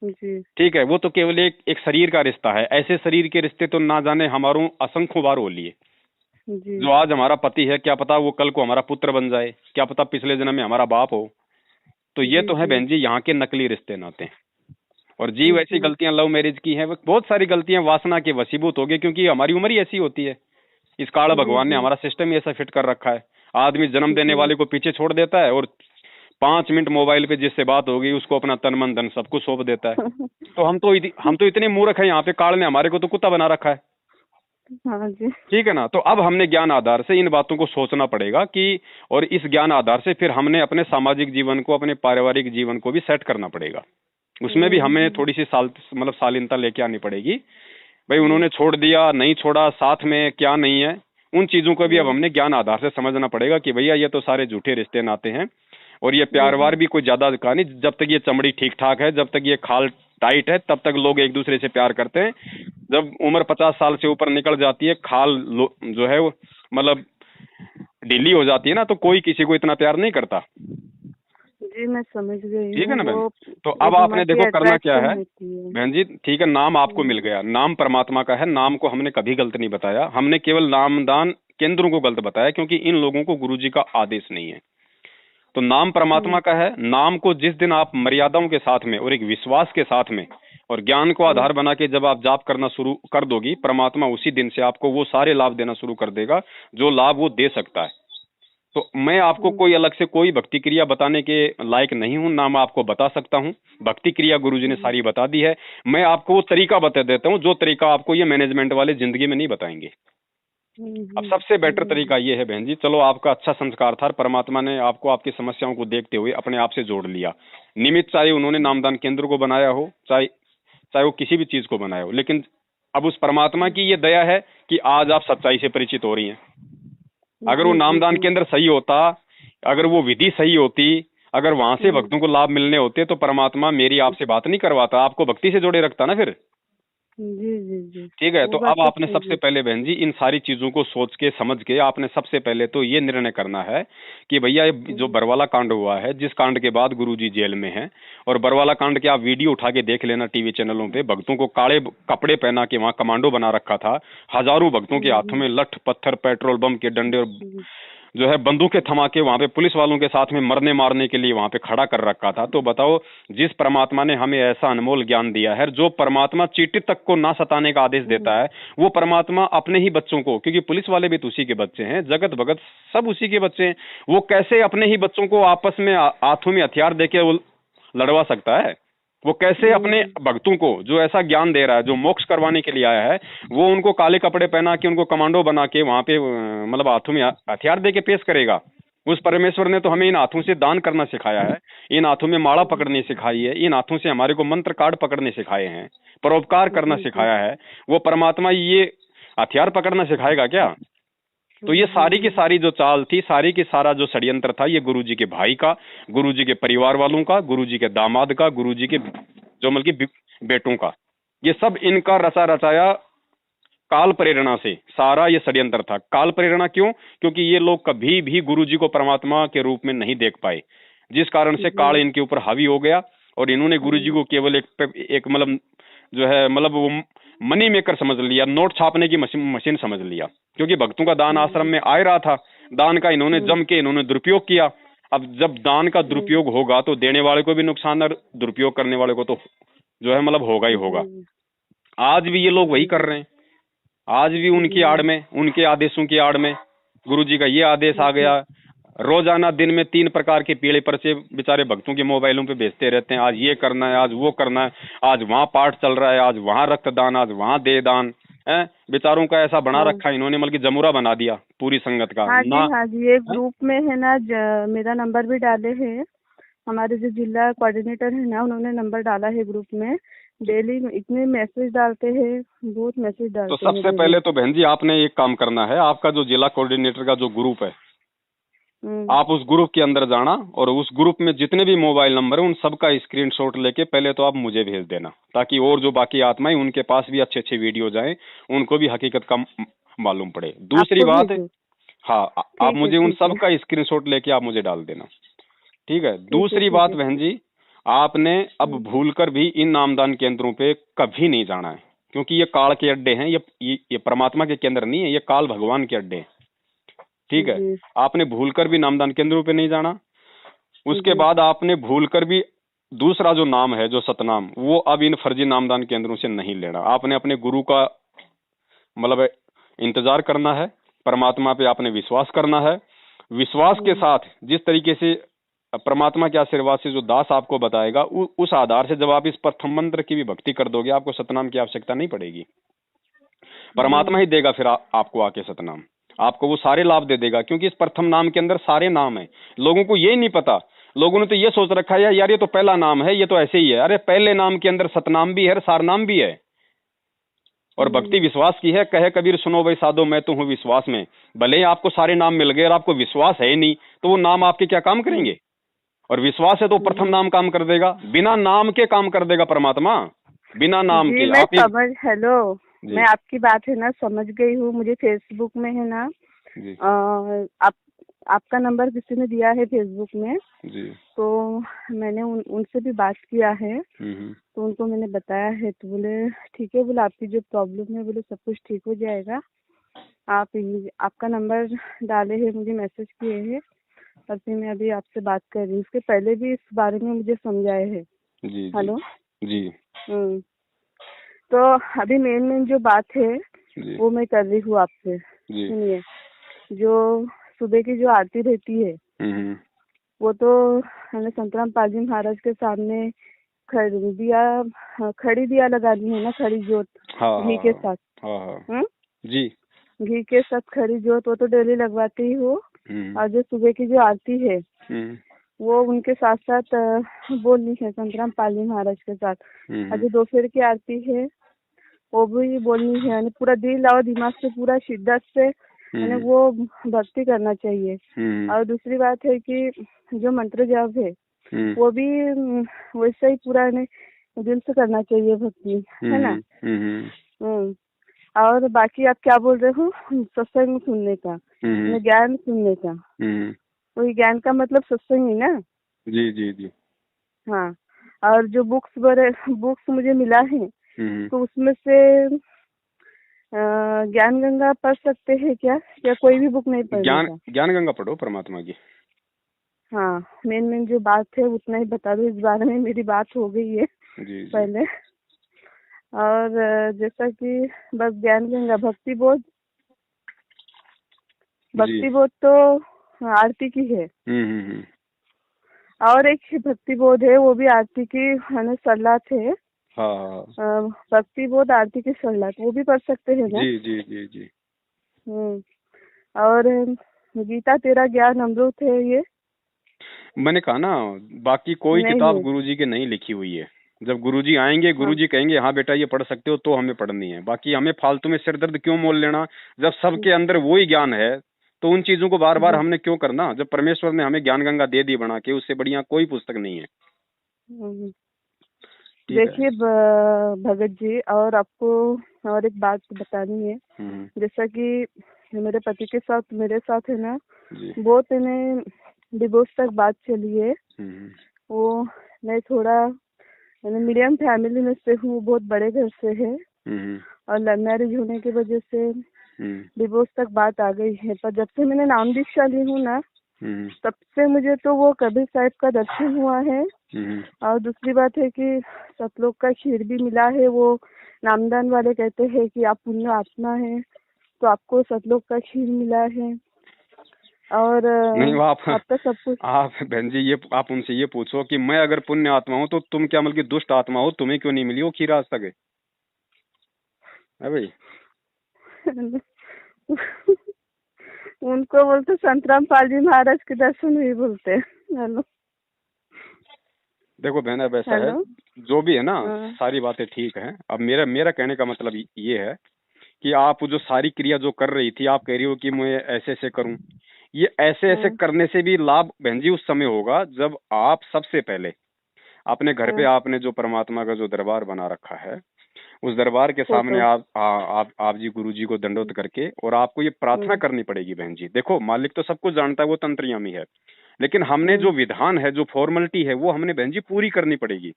जी ठीक है। वो तो केवल एक शरीर का रिश्ता है। ऐसे शरीर के रिश्ते तो ना जाने हमारों असंख्य बार हो लिए। जी जो आज हमारा पति है, क्या पता वो कल को हमारा पुत्र बन जाए, क्या पता पिछले जन्म में हमारा बाप हो। तो ये जी तो है जी बहन जी यहाँ के नकली रिश्ते नाते। और जीव ऐसी जी गलतियां लव मैरिज की हैं, बहुत सारी गलतियां वासना के वशीभूत हो गए, क्योंकि हमारी उम्र ही ऐसी होती है। इस काल जी भगवान ने जी हमारा सिस्टम ही ऐसा फिट कर रखा है। आदमी जन्म देने जी वाले को पीछे छोड़ देता है और 5 मिनट मोबाइल पे जिससे बात होगी उसको अपना तन मन धन सब कुछ सौंप देता है। तो हम तो इतने मूर्ख हैं, यहाँ पे काल ने हमारे को तो कुत्ता बना रखा है, हाँ जी ठीक है ना। तो अब हमने ज्ञान आधार से इन बातों को सोचना पड़ेगा कि, और इस ज्ञान आधार से फिर हमने अपने सामाजिक जीवन को, अपने पारिवारिक जीवन को भी सेट करना पड़ेगा। उसमें भी हमें थोड़ी सी शालीनता लेके आनी पड़ेगी। भाई उन्होंने छोड़ दिया, नहीं छोड़ा, साथ में क्या नहीं है, उन चीजों को भी अब हमने ज्ञान आधार से समझना पड़ेगा कि भैया ये तो सारे झूठे रिश्ते नाते हैं, और ये प्यार वार भी कोई ज्यादा का नहीं। जब तक ये चमड़ी ठीक ठाक है, जब तक ये खाल टाइट है, तब तक लोग एक दूसरे से प्यार करते हैं। जब उम्र 50 साल से ऊपर निकल जाती है, खाल जो है वो मतलब ढीली हो जाती है ना, तो कोई किसी को इतना प्यार नहीं करता, जी, मैं समझ गई ठीक है हूँ ना बहन। वो तो अब एक आपने मत की देखो करना क्या अट्रैक्शन है होती है। बहन जी, ठीक है, नाम आपको मिल गया, नाम परमात्मा का है, नाम को हमने कभी गलत नहीं बताया, हमने केवल नामदान केंद्रों को गलत बताया, क्योंकि इन लोगों को गुरुजी का आदेश नहीं है। तो नाम परमात्मा का है। नाम को जिस दिन आप मर्यादाओं के साथ में और एक विश्वास के साथ में और ज्ञान को आधार बना के जब आप जाप करना शुरू कर दोगी, परमात्मा उसी दिन से आपको वो सारे लाभ देना शुरू कर देगा जो लाभ वो दे सकता है। तो मैं आपको कोई अलग से कोई भक्ति क्रिया बताने के लायक नहीं हूं, ना मैं आपको बता सकता हूं। भक्ति क्रिया गुरुजी ने सारी बता दी है। मैं आपको वो तरीका बता देता हूं जो तरीका आपको ये मैनेजमेंट वाले जिंदगी में नहीं बताएंगे। अब सबसे बेटर तरीका ये है बहन जी, चलो आपका अच्छा संस्कार था, परमात्मा ने आपको आपकी समस्याओं को देखते हुए अपने आप से जोड़ लिया। निमित्त चाहे उन्होंने नामदान केंद्र को बनाया हो, चाहे चाहे वो किसी भी चीज को बनाया हो, लेकिन अब उस परमात्मा की ये दया है कि आज आप सच्चाई से परिचित हो रही हैं। अगर वो नामदान केंद्र सही होता, अगर वो विधि सही होती, अगर वहां से भक्तों को लाभ मिलने होते, तो परमात्मा मेरी आपसे बात नहीं करवाता, आपको भक्ति से जोड़े रखता ना फिर। जी जी जी, ठीक है। वो तो बात अब तो आपने सही सबसे है। पहले बहन जी इन सारी चीजों को सोच के समझ के आपने सबसे पहले तो ये निर्णय करना है कि भैया ये जो बरवाला कांड हुआ है, जिस कांड के बाद गुरुजी जेल में हैं, और बरवाला कांड के आप वीडियो उठा के देख लेना टीवी चैनलों पे, भक्तों को काले कपड़े पहना के वहां कमांडो बना रखा था, हजारों भक्तों के हाथों में लठ पत्थर पेट्रोल बम के डंडे और जो है बंदूकें थमा के वहां पे पुलिस वालों के साथ में मरने मारने के लिए वहां पे खड़ा कर रखा था। तो बताओ, जिस परमात्मा ने हमें ऐसा अनमोल ज्ञान दिया है, जो परमात्मा चींटी तक को ना सताने का आदेश देता है, वो परमात्मा अपने ही बच्चों को, क्योंकि पुलिस वाले भी तो उसी के बच्चे हैं, जगत भगत सब उसी के बच्चे हैं, वो कैसे अपने ही बच्चों को आपस में हाथों में हथियार देके वो लड़वा सकता है? वो कैसे अपने भक्तों को जो ऐसा ज्ञान दे रहा है, जो मोक्ष करवाने के लिए आया है, वो उनको काले कपड़े पहना के, उनको कमांडो बना के वहां पे मतलब हाथों में हथियार दे के पेश करेगा? उस परमेश्वर ने तो हमें इन हाथों से दान करना सिखाया है, इन हाथों में माला पकड़नी सिखाई है, इन हाथों से हमारे को मंत्र कार्ड पकड़ने सिखाए हैं, परोपकार करना सिखाया है। वो परमात्मा ये हथियार पकड़ना सिखाएगा क्या? तो ये सारी की सारी जो चाल थी, सारी की सारा जो षड्यंत्र था, ये गुरुजी के भाई का, गुरुजी के परिवार वालों का, गुरुजी के दामाद का, गुरुजी के जो मतलब बेटों का, ये सब इनका रचा रचाया काल प्रेरणा से सारा ये षड्यंत्र था। काल प्रेरणा क्यों? क्योंकि ये लोग कभी भी गुरु जी को परमात्मा के रूप में नहीं देख पाए, जिस कारण से काल इनके ऊपर हावी हो गया और इन्होंने गुरु जी को केवल एक मतलब जो है मतलब वो मनी मेकर समझ लिया, नोट छापने की मशीन समझ लिया। क्योंकि भक्तों का दान आश्रम में आ रहा था, दान का इन्होंने जम के इन्होंने दुरुपयोग किया। अब जब दान का दुरुपयोग होगा तो देने वाले को भी नुकसान और दुरुपयोग करने वाले को तो जो है मतलब होगा ही होगा। आज भी ये लोग वही कर रहे हैं, आज भी उनकी आड़ में, उनके आदेशों की आड़ में। गुरु जी का ये आदेश आ गया, रोजाना दिन में 3 प्रकार के पीले पर्चे बेचारे भक्तों के मोबाइलों पे भेजते रहते हैं। आज ये करना है, आज वो करना है, आज वहाँ पाठ चल रहा है, आज वहाँ रक्तदान, आज वहाँ दे दान है। बेचारों का ऐसा बना रखा है इन्होंने, मतलब जमुरा बना दिया पूरी संगत का। हाँ जी, हाँ जी, एक ग्रुप में है ना, मेरा नंबर भी डाले हैं। हमारे जो जिला कोऑर्डिनेटर है ना, उन्होंने नंबर डाला है ग्रुप में। डेली इतने मैसेज डालते हैं, बहुत मैसेज डालते हैं। तो सबसे पहले तो बहन जी आपने एक काम करना है, आपका जो जिला कोऑर्डिनेटर का जो ग्रुप है, आप उस ग्रुप के अंदर जाना और उस ग्रुप में जितने भी मोबाइल नंबर है उन सबका स्क्रीनशॉट लेके पहले तो आप मुझे भेज देना, ताकि और जो बाकी आत्माएं उनके पास भी अच्छे अच्छे वीडियो जाएं, उनको भी हकीकत का मालूम पड़े। दूसरी बात है, हाँ, आप मुझे उन सबका स्क्रीनशॉट लेके आप मुझे डाल देना, ठीक है। दूसरी बात बहन जी, आपने अब भूलकर भी इन नामदान केंद्रों पे कभी नहीं जाना है, क्योंकि ये काल के अड्डे हैं, ये परमात्मा के केंद्र नहीं है, ये काल भगवान के अड्डे हैं, ठीक है। आपने भूलकर भी नामदान केंद्रों पे नहीं जाना। उसके बाद आपने भूलकर भी दूसरा जो नाम है, जो सतनाम, वो अब इन फर्जी नामदान केंद्रों से नहीं लेना। आपने अपने गुरु का मतलब इंतजार करना है, परमात्मा पे आपने विश्वास करना है। विश्वास के साथ जिस तरीके से परमात्मा के आशीर्वाद से जो दास आपको बताएगा, उस आधार से जब आप इस प्रथम मंत्र की भी भक्ति कर दोगे, आपको सतनाम की आवश्यकता नहीं पड़ेगी। परमात्मा ही देगा फिर आपको आके सतनाम, आपको वो सारे लाभ दे देगा, क्योंकि इस प्रथम नाम के अंदर सारे नाम हैं। लोगों को ये नहीं पता, लोगों ने तो ये सोच रखा है यार ये तो पहला नाम है, ये तो ऐसे ही है। अरे पहले नाम के अंदर सतनाम भी है, सार नाम भी है। और भक्ति विश्वास की है, कहे कबीर सुनो भाई साधो मैं तो हूँ विश्वास में। भले ही आपको सारे नाम मिल गए और आपको विश्वास है नहीं, तो वो नाम आपके क्या काम करेंगे? और विश्वास है तो प्रथम नाम काम कर देगा, बिना नाम के काम कर देगा परमात्मा, बिना नाम के। हेलो, मैं आपकी बात है ना समझ गई हूँ। मुझे फेसबुक में है ना आपका नंबर किसी ने दिया है फेसबुक में जी। तो मैंने उनसे भी बात किया है, तो उनको मैंने बताया है, तो बोले ठीक है, बोले आपकी जो प्रॉब्लम है बोले सब कुछ ठीक हो जाएगा। आपका नंबर डाले हैं, मुझे मैसेज किए हैं, और फिर मैं अभी आपसे बात कर रही हूँ। उसके पहले भी इस बारे में मुझे समझाए हैं जी। हेलो जी। तो अभी मेन जो बात है वो मैं कर रही हूँ आपसे। सुनिए, जो सुबह की जो आरती रहती है वो तो मैंने संतराम पालजी महाराज के सामने खड़ी दिया लगानी है ना, खड़ी जोत घी के साथ। जी, घी के साथ खड़ी जोत वो तो डेली लगवाती ही हो। और जो सुबह की जो आरती है वो उनके साथ साथ बोलनी है संतराम पालजी महाराज के साथ। और जो दोपहर की आरती है वो भी बोलनी है, यानी पूरा दिल और दिमाग से पूरा शिद्दत से यानी वो भक्ति करना चाहिए। और दूसरी बात है कि जो मंत्र जाप है वो भी वैसे ही पूरा दिल से करना चाहिए भक्ति, है ना। और बाकी आप क्या बोल रहे हो, सत्संग सुनने का, ज्ञान सुनने का, वही ज्ञान का मतलब सत्संग ही ना। जी जी जी हाँ। और जो बुक्स मुझे मिला है तो उसमें से ज्ञान गंगा पढ़ सकते हैं क्या, या कोई भी बुक नहीं पढ़ने का? ज्ञान गंगा पढ़ो परमात्मा की। हाँ, मेन जो बात है उतना ही बता दो, इस बारे में मेरी बात हो गई है जी, पहले। और जैसा कि बस ज्ञान गंगा, भक्ति बोध तो आरती की है। और एक भक्ति बोध है, वो भी आरती की है, सलात है। हाँ। भक्ति बोध आरती की सलात वो भी पढ़ सकते हैं ना? जी जी जी जी। और गीता तेरा ज्ञान अमृत है, ये मैंने कहा ना, बाकी कोई किताब गुरुजी के नहीं लिखी हुई है। जब गुरुजी आएंगे, गुरुजी कहेंगे हाँ बेटा ये पढ़ सकते हो, तो हमें पढ़नी है। बाकी हमें फालतू में सिर दर्द क्यों मोल लेना, जब सबके अंदर वही ज्ञान है तो उन चीजों को बार बार हमने क्यों करना। जब परमेश्वर ने हमें ज्ञान गंगा दे दी बना के, उससे बढ़िया कोई पुस्तक नहीं है। देखिए भगत जी, और आपको और एक बात बतानी है। जैसा कि मेरे पति के साथ मेरे साथ है ना, जी। बहुत इन्हें डिवोर्स तक बात चली है। वो मैं थोड़ा मीडियम फैमिली में से हूँ, बहुत बड़े घर से है, और लव मैरिज होने की वजह से डिवोर्स तक बात आ गई है। पर जब से मैंने नाम दीक्षा ली हूँ ना, तब से मुझे तो वो कबीर साहिब का दर्शन हुआ है। और दूसरी बात है कि सतलोक का खीर भी मिला है। वो नामदान वाले कहते हैं कि आप पुण्य आत्मा है, तो आपको सतलोक का खीर मिला है। और नहीं, वो आपका सब कुछ। आप बहन जी, ये आप उनसे ये पूछो कि मैं अगर पुण्य आत्मा हूँ तो तुम क्या मतलब कि दुष्ट आत्मा हो, तुम्हें क्यों नहीं मिली वो खीर आज तक है भाई? उनको बोलते संतराम पाल जी महाराज के दर्शन हुए बोलते। हेलो, देखो बहन, अब ऐसा है, जो भी है ना, सारी बातें ठीक है। अब मेरा मेरा कहने का मतलब ये है कि आप जो सारी क्रिया जो कर रही थी, आप कह रही हो कि मैं ऐसे ऐसे करूं, ये ऐसे ऐसे करने से भी लाभ बहन जी उस समय होगा जब आप सबसे पहले अपने घर पे आपने जो परमात्मा का जो दरबार बना रखा है, उस दरबार के सामने आप जी गुरु जी को दंडोत करके और आपको ये प्रार्थना करनी पड़ेगी बहन जी। देखो, मालिक तो सब कुछ जानता है, वो तंत्रयामी है, लेकिन हमने जो विधान है, जो फॉर्मेलिटी है, वो हमने बहन जी पूरी करनी पड़ेगी।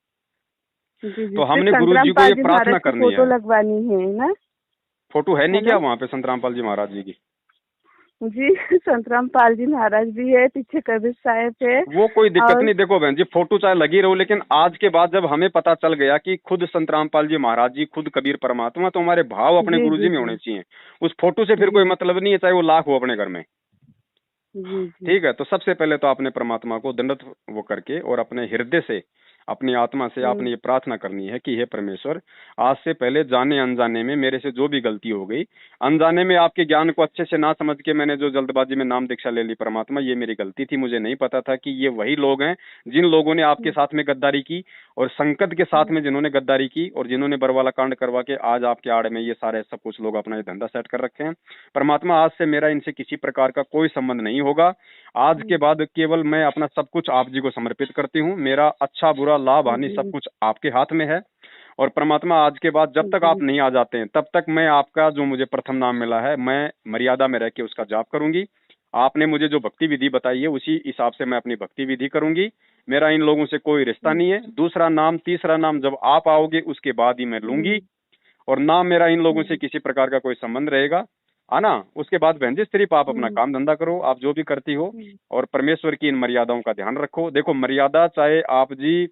तो हमने गुरु जी को ये प्रार्थना करनी है। फोटो लगवानी है ना? फोटो है नहीं क्या वहाँ पे संतराम पाल जी महाराज जी की? जी, संतराम पाल जी महाराज भी है, पीछे कबीर साहब है। वो कोई दिक्कत नहीं। देखो बहन जी, फोटो चाहे लगी रहो, लेकिन आज के बाद जब हमें पता चल गया कि खुद संतराम पाल जी महाराज जी, खुद कबीर परमात्मा, तो हमारे भाव अपने गुरु जी में होने चाहिए। उस फोटो से फिर कोई मतलब नहीं है, चाहे वो लाख हो अपने घर में। ठीक है, तो सबसे पहले तो आपने परमात्मा को दंडवत वो करके और अपने हृदय से, अपनी आत्मा से आपने ये प्रार्थना करनी है कि हे परमेश्वर, आज से पहले जाने अनजाने में मेरे से जो भी गलती हो गई, अनजाने में आपके ज्ञान को अच्छे से ना समझ के मैंने जो जल्दबाजी में नाम दीक्षा ले ली, परमात्मा ये मेरी गलती थी। मुझे नहीं पता था कि ये वही लोग हैं जिन लोगों ने आपके साथ में गद्दारी की, और संकट के साथ में जिन्होंने गद्दारी की, और जिन्होंने बरवाला कांड करवा के आज आपके आड़ में ये सारे सब कुछ लोग अपना ये धंधा सेट कर रखे हैं। परमात्मा, आज से मेरा इनसे किसी प्रकार का कोई संबंध नहीं होगा। आज के बाद केवल मैं अपना सब कुछ आप जी को समर्पित करती हूँ। मेरा अच्छा बुरा लाभ हानि सब कुछ आपके हाथ में है। और परमात्मा, आज के बाद जब तक आप नहीं आ जाते हैं, तब तक मैं आपका जो मुझे प्रथम नाम मिला है, मैं मर्यादा में रह के उसका जाप करूंगी। आपने मुझे जो भक्ति विधि बताई है, उसी हिसाब से मैं अपनी भक्ति विधि करूंगी। मेरा इन लोगों से कोई रिश्ता नहीं है। दूसरा नाम, तीसरा नाम जब आप आओगे उसके बाद ही मैं लूंगी। और ना मेरा इन लोगों से किसी प्रकार का कोई संबंध रहेगा, आना। उसके बाद बहन जी, सिर्फ आप अपना काम धंधा करो, आप जो भी करती हो, और परमेश्वर की इन मर्यादाओं का ध्यान रखो। देखो, मर्यादा चाहे आप जी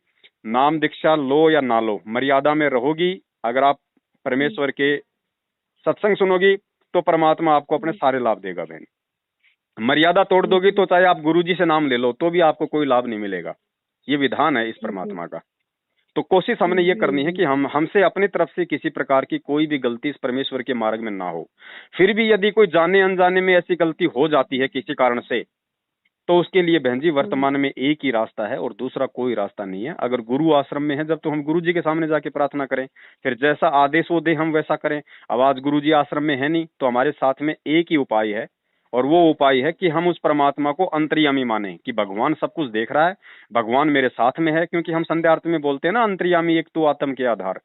नाम दीक्षा लो या ना लो, मर्यादा में रहोगी। अगर आप परमेश्वर के सत्संग सुनोगी तो परमात्मा आपको अपने सारे लाभ देगा बहन। मर्यादा तोड़ दोगी तो चाहे आप गुरुजी से नाम ले लो तो भी आपको कोई लाभ नहीं मिलेगा। ये विधान है इस परमात्मा का। तो कोशिश हमने ये करनी है कि हमसे अपनी तरफ से किसी प्रकार की कोई भी गलती इस परमेश्वर के मार्ग में ना हो। फिर भी यदि कोई जाने अनजाने में ऐसी गलती हो जाती है किसी कारण से, तो उसके लिए बहन जी वर्तमान में एक ही रास्ता है और दूसरा कोई रास्ता नहीं है। अगर गुरु आश्रम में है जब, तो हम गुरु जी के सामने जाके प्रार्थना करें, फिर जैसा आदेश वो दे हम वैसा करें। अब आज गुरु जी आश्रम में है नहीं, तो हमारे साथ में एक ही उपाय है, और वो उपाय है कि हम उस परमात्मा को अंतर्यामी माने कि भगवान सब कुछ देख रहा है, भगवान मेरे साथ में है। क्योंकि हम संध्या आरती में बोलते हैं ना, अंतर्यामी एक तो आत्म के आधार।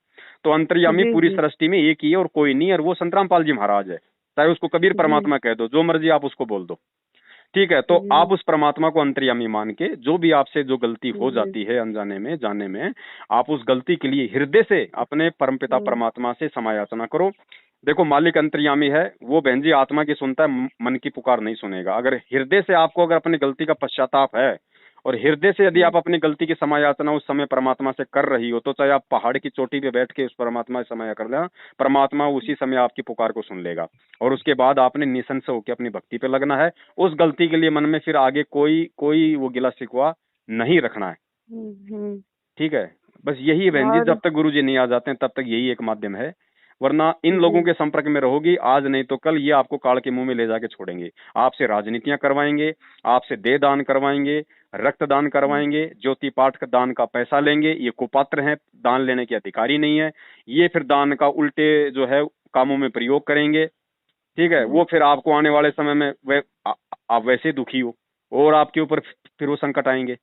तो अंतर्यामी पूरी सृष्टि में एक ही है और कोई नहीं, और वो संतराम पाल जी महाराज है। चाहे उसको कबीर परमात्मा कह दो, जो मर्जी आप उसको बोल दो, ठीक है। तो आप उस परमात्मा को अंतर्यामी मान के, जो भी आपसे जो गलती हो जाती है अनजाने में जाने में, आप उस गलती के लिए हृदय से अपने परमपिता परमात्मा से क्षमा याचना करो। देखो, मालिक अंतर्यामी है, वो बहन जी आत्मा की सुनता है, मन की पुकार नहीं सुनेगा। अगर हृदय से आपको अगर अपनी गलती का पश्चाताप है, और हृदय से यदि आप अपनी गलती की क्षमा याचना उस समय परमात्मा से कर रही हो, तो चाहे आप पहाड़ की चोटी पे बैठ के उस परमात्मा से क्षमा कर लेना, परमात्मा उसी समय आपकी पुकार को सुन लेगा। और उसके बाद आपने निसंशय होकर अपनी भक्ति पे लगना है। उस गलती के लिए मन में फिर आगे कोई कोई वो गिला शिकवा नहीं रखना है। ठीक है, बस यही है बहन जी। जब तक गुरु जी नहीं आ जाते हैं तब तक यही एक माध्यम है, वरना इन लोगों के संपर्क में रहोगी, आज नहीं तो कल ये आपको काल के मुंह में ले जाके छोड़ेंगे। आपसे राजनीतियां करवाएंगे, आपसे देह दान करवाएंगे, रक्तदान करवाएंगे, ज्योति पाठ का दान का पैसा लेंगे। ये कुपात्र हैं, दान लेने के अधिकारी नहीं है। ये फिर दान का उल्टे जो है कामों में प्रयोग करेंगे। ठीक है, वो फिर आपको आने वाले समय में आप वैसे दुखी हो और आपके ऊपर फिर वो संकट आएंगे।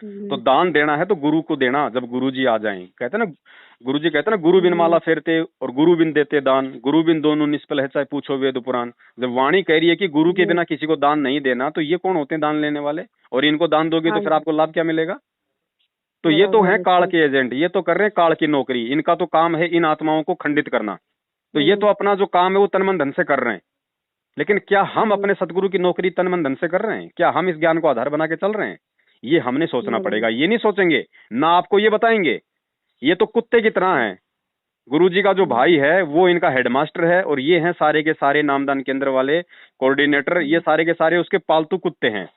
तो दान देना है तो गुरु को देना। जब गुरु जी आ जाएं, कहते ना, गुरु जी कहते ना, गुरु बिन माला फेरते और गुरु बिन देते दान, गुरु बिन दोनों निष्फल है चाहे पूछो वेद पुराण। जब वाणी कह रही है कि गुरु के बिना किसी को दान नहीं देना, तो ये कौन होते हैं दान लेने वाले? और इनको दान दोगे तो फिर आपको लाभ क्या मिलेगा? तो ये तो है काल के एजेंट, ये तो कर रहे हैं काल की नौकरी। इनका तो काम है इन आत्माओं को खंडित करना। तो ये तो अपना जो काम है वो तन मन धन से कर रहे हैं। लेकिन क्या हम अपने सतगुरु की नौकरी तन मन धन से कर रहे हैं? क्या हम इस ज्ञान को आधार बना के चल रहे हैं? ये हमने सोचना पड़ेगा। ये नहीं सोचेंगे ना आपको ये बताएंगे। ये तो कुत्ते की तरह है। गुरुजी का जो भाई है वो इनका हेडमास्टर है, और ये हैं सारे के सारे नामदान केंद्र वाले कोऑर्डिनेटर। ये सारे के सारे उसके पालतू कुत्ते हैं।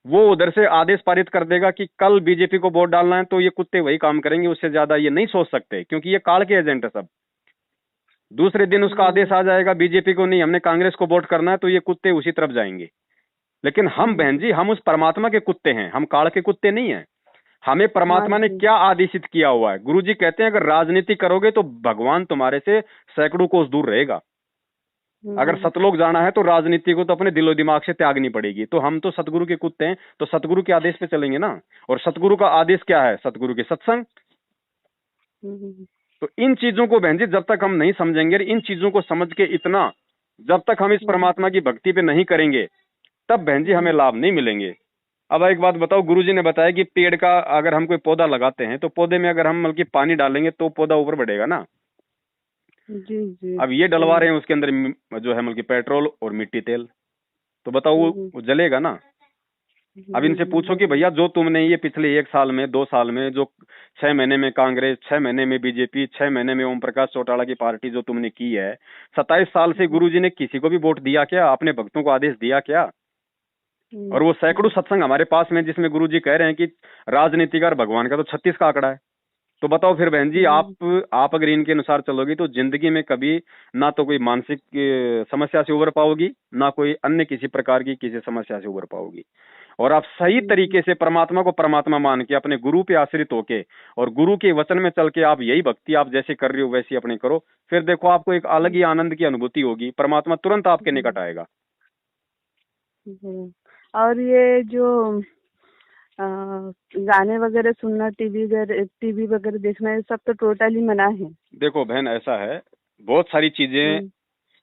वो उधर से आदेश पारित कर देगा कि कल बीजेपी को वोट डालना है, तो ये कुत्ते वही काम करेंगे। उससे ज्यादा ये नहीं सोच सकते, क्योंकि ये काल के एजेंट है सब। दूसरे दिन उसका आदेश आ जाएगा बीजेपी को नहीं, हमने कांग्रेस को वोट करना है, तो ये कुत्ते उसी तरफ जाएंगे। लेकिन हम बहन जी, हम उस परमात्मा के कुत्ते हैं, हम काल के कुत्ते नहीं हैं। हमें परमात्मा ने क्या आदेशित किया हुआ है? गुरुजी कहते हैं अगर राजनीति करोगे तो भगवान तुम्हारे से सैकड़ों कोस दूर रहेगा। अगर सतलोक जाना है तो राजनीति को तो अपने दिलो दिमाग से त्यागनी पड़ेगी। तो हम तो सतगुरु के कुत्ते हैं, तो सतगुरु के आदेश पे चलेंगे ना। और सतगुरु का आदेश क्या है? सतगुरु के सत्संग। तो इन चीजों को बहन जी जब तक हम नहीं समझेंगे, इन चीजों को समझ के इतना जब तक हम इस परमात्मा की भक्ति पे नहीं करेंगे, तब बहन जी हमें लाभ नहीं मिलेंगे। अब एक बात बताओ, गुरुजी ने बताया कि पेड़ का अगर हम कोई पौधा लगाते हैं तो पौधे में अगर हम मतलब कि पानी डालेंगे तो पौधा ऊपर बढ़ेगा ना। जी जी। अब ये डलवा रहे हैं उसके अंदर जो है मतलब कि पेट्रोल और मिट्टी तेल, तो बताओ वो जलेगा ना। अब इनसे पूछो कि भैया जो तुमने ये पिछले 1 साल में 2 साल में जो 6 महीने में कांग्रेस, 6 महीने में बीजेपी, 6 महीने में ओम प्रकाश चौटाला की पार्टी जो तुमने की है, 27 साल से गुरुजी ने किसी को भी वोट दिया क्या? अपने भक्तों को आदेश दिया क्या? और वो सैकड़ों सत्संग हमारे पास में जिसमें गुरुजी कह रहे हैं कि राजनीति का और भगवान का तो 36 का आंकड़ा है। तो बताओ फिर बहन जी, आप अगर इनके अनुसार चलोगी तो जिंदगी में कभी ना तो कोई मानसिक समस्या से उबर पाओगी, ना कोई अन्य किसी प्रकार की किसी समस्या से उबर पाओगी। और आप सही तरीके से परमात्मा को परमात्मा मान के अपने गुरु पे आश्रित होके और गुरु के वचन में चल के आप यही भक्ति आप जैसे कर रही हो वैसी अपनी करो, फिर देखो आपको एक अलग ही आनंद की अनुभूति होगी। परमात्मा तुरंत आपके निकट आएगा। और ये जो गाने वगैरह सुनना, टीवी वगैरह देखना, ये सब तो टोटली मना है। देखो बहन, ऐसा है, बहुत सारी चीजें,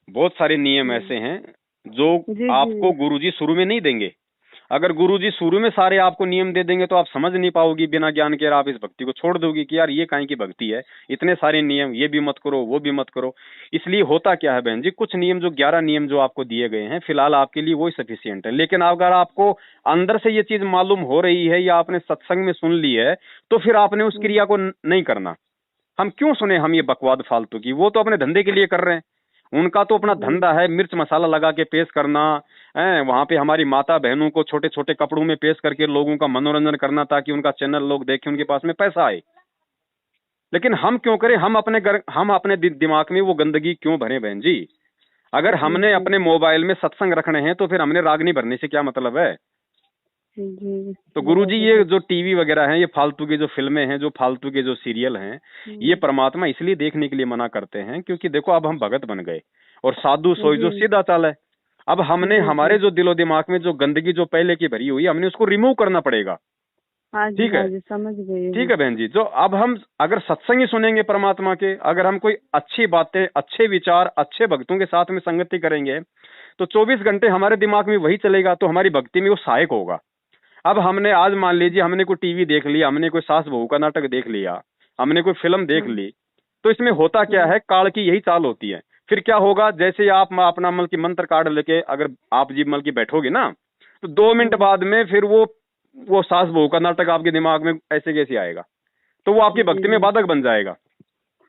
बहुत सारे नियम ऐसे हैं जो आपको गुरुजी शुरू में नहीं देंगे। अगर गुरुजी शुरू में सारे आपको नियम दे देंगे तो आप समझ नहीं पाओगी, बिना ज्ञान के आप इस भक्ति को छोड़ दोगी कि यार ये काहे की भक्ति है, इतने सारे नियम, ये भी मत करो वो भी मत करो। इसलिए होता क्या है बहन जी, कुछ नियम जो 11 नियम जो आपको दिए गए हैं फिलहाल आपके लिए वो ही सफिशियंट है। लेकिन अगर आपको अंदर से ये चीज मालूम हो रही है या आपने सत्संग में सुन ली है, तो फिर आपने उस क्रिया को नहीं करना। हम क्यों सुने हम ये बकवाद फालतू की? वो तो अपने धंधे के लिए कर रहे हैं, उनका तो अपना धंधा है मिर्च मसाला लगा के पेश करना है, वहां पे हमारी माता बहनों को छोटे छोटे कपड़ों में पेश करके लोगों का मनोरंजन करना ताकि उनका चैनल लोग देखें, उनके पास में पैसा आए। लेकिन हम क्यों करें? हम अपने दिमाग में वो गंदगी क्यों भरें बहन जी? अगर हमने अपने मोबाइल में सत्संग रखने हैं तो फिर हमने रागनी भरने से क्या मतलब है? तो गुरुजी ये जो टीवी वगैरह हैं, ये फालतू की जो फिल्में हैं, जो फालतू के जो सीरियल हैं, ये परमात्मा इसलिए देखने के लिए मना करते हैं क्योंकि देखो अब हम भगत बन गए और साधु सोई जो सीधा चाल है। अब हमने हमारे जो दिलो दिमाग में जो गंदगी जो पहले की भरी हुई, हमने उसको रिमूव करना पड़ेगा। ठीक है, समझ गए। ठीक है बहन जी। जो अब हम अगर सत्संग ही सुनेंगे परमात्मा के, अगर हम कोई अच्छी बातें, अच्छे विचार, अच्छे भक्तों के साथ में संगति करेंगे तो 24 घंटे हमारे दिमाग में वही चलेगा, तो हमारी भक्ति में वो सहायक होगा। अब हमने आज मान लीजिए हमने कोई टीवी देख लिया, हमने कोई सास बहू का नाटक देख लिया, हमने कोई फिल्म देख ली, तो इसमें होता क्या है, काल की यही चाल होती है। फिर क्या होगा, जैसे आप अपना मल की मंत्र कार्ड लेके अगर आप जी मल की बैठोगे ना, तो 2 मिनट बाद में फिर वो सास बहू का नाटक आपके दिमाग में ऐसे कैसे आएगा, तो वो आपकी भक्ति में बाधक बन जाएगा।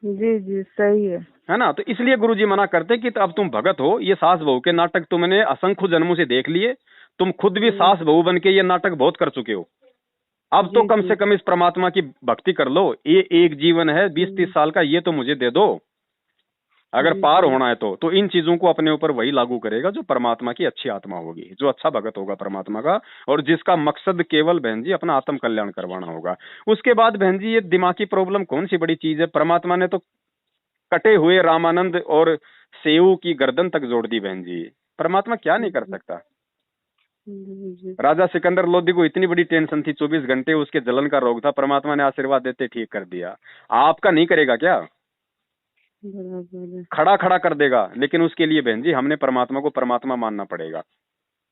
जी जी, सही है ना। तो इसलिए गुरुजी मना करते कि अब तुम भगत हो, ये सास बहू के नाटक तुमने असंख्य जन्मों से देख लिए, तुम खुद भी सास बहू बन के ये नाटक बहुत कर चुके हो। अब तो कम से कम इस परमात्मा की भक्ति कर लो। ये एक जीवन है 20-30 साल का, ये तो मुझे दे दो। अगर पार होना है तो इन चीजों को अपने ऊपर वही लागू करेगा जो परमात्मा की अच्छी आत्मा होगी, जो अच्छा भगत होगा परमात्मा का, और जिसका मकसद केवल बहन जी अपना आत्म कल्याण करवाना होगा। उसके बाद बहन जी ये दिमागी प्रॉब्लम कौन सी बड़ी चीज है? परमात्मा ने तो कटे हुए रामानंद और सेऊ की गर्दन तक जोड़ दी बहन जी। परमात्मा क्या नहीं कर सकता? जी जी। राजा सिकंदर लोधी को इतनी बड़ी टेंशन थी, 24 घंटे उसके जलन का रोग था, परमात्मा ने आशीर्वाद देते ठीक कर दिया। आपका नहीं करेगा क्या? बराबर है। खड़ा खड़ा कर देगा, लेकिन उसके लिए बहन जी हमने परमात्मा को परमात्मा मानना पड़ेगा।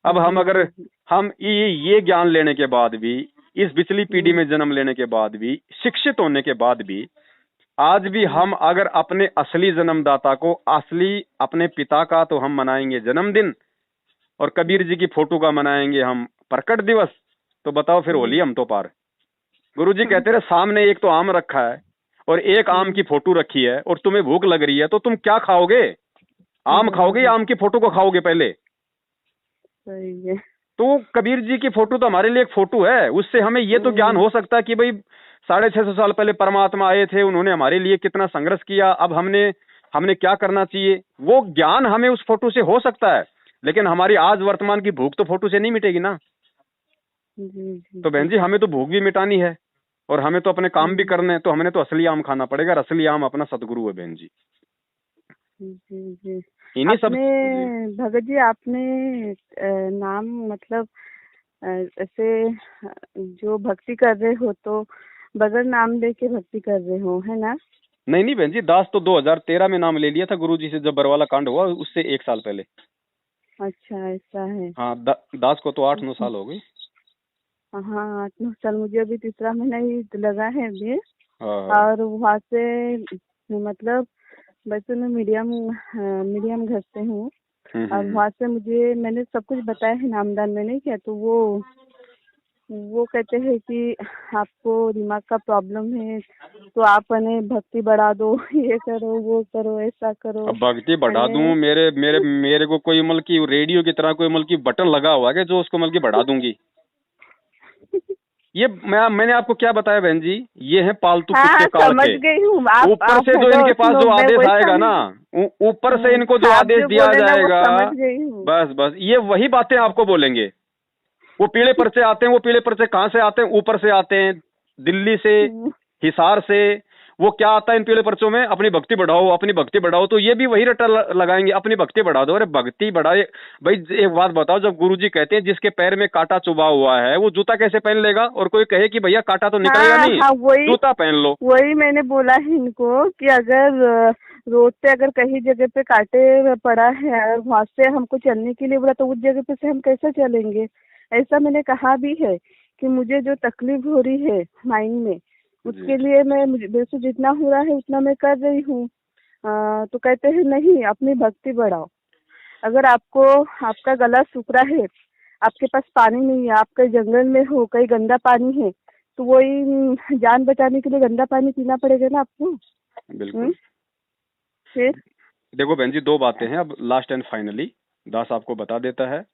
अब हम जी अगर जी जी। हम ये ज्ञान लेने के बाद भी, इस पिछली पीढ़ी में जन्म लेने के बाद भी, शिक्षित होने के बाद भी, आज भी हम अगर अपने असली जन्मदाता को, असली अपने पिता का तो हम मनाएंगे जन्मदिन, और कबीर जी की फोटो का मनाएंगे हम प्रकट दिवस, तो बताओ फिर होली हम तो पार। गुरुजी कहते रहे सामने एक तो आम रखा है और एक आम की फोटो रखी है, और तुम्हें भूख लग रही है, तो तुम क्या खाओगे? आम खाओगे या आम की फोटो को खाओगे पहले? सही है। तो कबीर जी की फोटो तो हमारे लिए एक फोटो है, उससे हमें ये तो ज्ञान हो सकता है कि भाई 650 साल पहले परमात्मा आए थे, उन्होंने हमारे लिए कितना संघर्ष किया, अब हमने हमने क्या करना चाहिए, वो ज्ञान हमें उस फोटो से हो सकता है। लेकिन हमारी आज वर्तमान की भूख तो फोटो से नहीं मिटेगी ना। जी जी तो बहन जी हमें तो भूख भी मिटानी है, और हमें तो अपने काम भी करने हैं, तो हमने तो असली आम खाना पड़ेगा, और असली आम अपना सतगुरु है बहन जी। जी जी। इन्हीं सब आपने जी भगत जी, आपने नाम मतलब ऐसे जो भक्ति कर रहे हो तो बगैर नाम लेके भक्ति कर रहे हो, है ना? नहीं नहीं बहन जी, दास तो 2013 में नाम ले लिया था गुरुजी से, जब बरवाला कांड हुआ उससे 1 साल पहले। अच्छा, ऐसा है। हाँ, दास को तो 8-9 साल हो गए। हाँ, 8-9 साल, मुझे अभी तीसरा महीना ही लगा है अभी। हाँ। और वहाँ से मतलब वैसे मैं मीडियम घर से हूँ। और हम्म। वहाँ से मैंने सब कुछ बताया है, नामदान में नहीं किया, तो वो कहते हैं कि आपको दिमाग का प्रॉब्लम है, तो आप भक्ति बढ़ा दो, ये करो वो करो ऐसा करो। अब भक्ति बढ़ा दूं? मैंने मेरे मेरे मेरे को कोई मतलब की रेडियो की तरह कोई मतलब की बटन लगा हुआ है कि जो उसको मतलब की बढ़ा दूंगी? ये मैंने आपको क्या बताया बहन जी, ये है पालतू हाँ कुत्ते हाँ, काल समझ के। गई हूँ। आप ऊपर से जो हेलो इनके पास सुनो, जो मैं आदेश वैसा आएगा ना, नहीं। ऊपर से इनको जो आप आदेश जो दिया बोले ना वो जाएगा, समझ गई हूँ। बस बस ये वही बातें आपको बोलेंगे। वो पीले पर्चे आते हैं, वो पीले पर्चे कहाँ से आते हैं? ऊपर से आते हैं, दिल्ली से, हिसार से। वो क्या आता है इन पीले पर्चों में? अपनी भक्ति बढ़ाओ, अपनी भक्ति बढ़ाओ, तो ये भी वही रट्टा लगाएंगे, अपनी भक्ति बढ़ा दो। अरे भक्ति बढ़ाए भाई, एक बात बताओ, जब गुरुजी कहते हैं जिसके पैर में कांटा चुभा हुआ है वो जूता कैसे पहन लेगा? और कोई कहे कि भैया कांटा तो निकलेगा हाँ नहीं, हाँ, वही जूता पहन लो। वही मैंने बोला है इनको कि अगर रोड पे अगर कहीं जगह पे कांटे पड़ा है और वहाँ से हमको चलने के लिए बोला, तो उस जगह पे से हम कैसे चलेंगे? ऐसा मैंने कहा भी है कि मुझे जो तकलीफ हो रही है माइंड में, जी उसके लिए मेरे से जितना हो रहा है उतना मैं कर रही हूँ। तो कहते हैं नहीं, अपनी भक्ति बढ़ाओ। अगर आपका गला सूख रहा है, आपके पास पानी नहीं है, आप कहीं जंगल में हो, कहीं गंदा पानी है, तो वही जान बचाने के लिए गंदा पानी पीना पड़ेगा ना आपको। बिल्कुल। फिर देखो बहन जी, दो बातें हैं, अब लास्ट एंड फाइनली दास आपको बता देता है।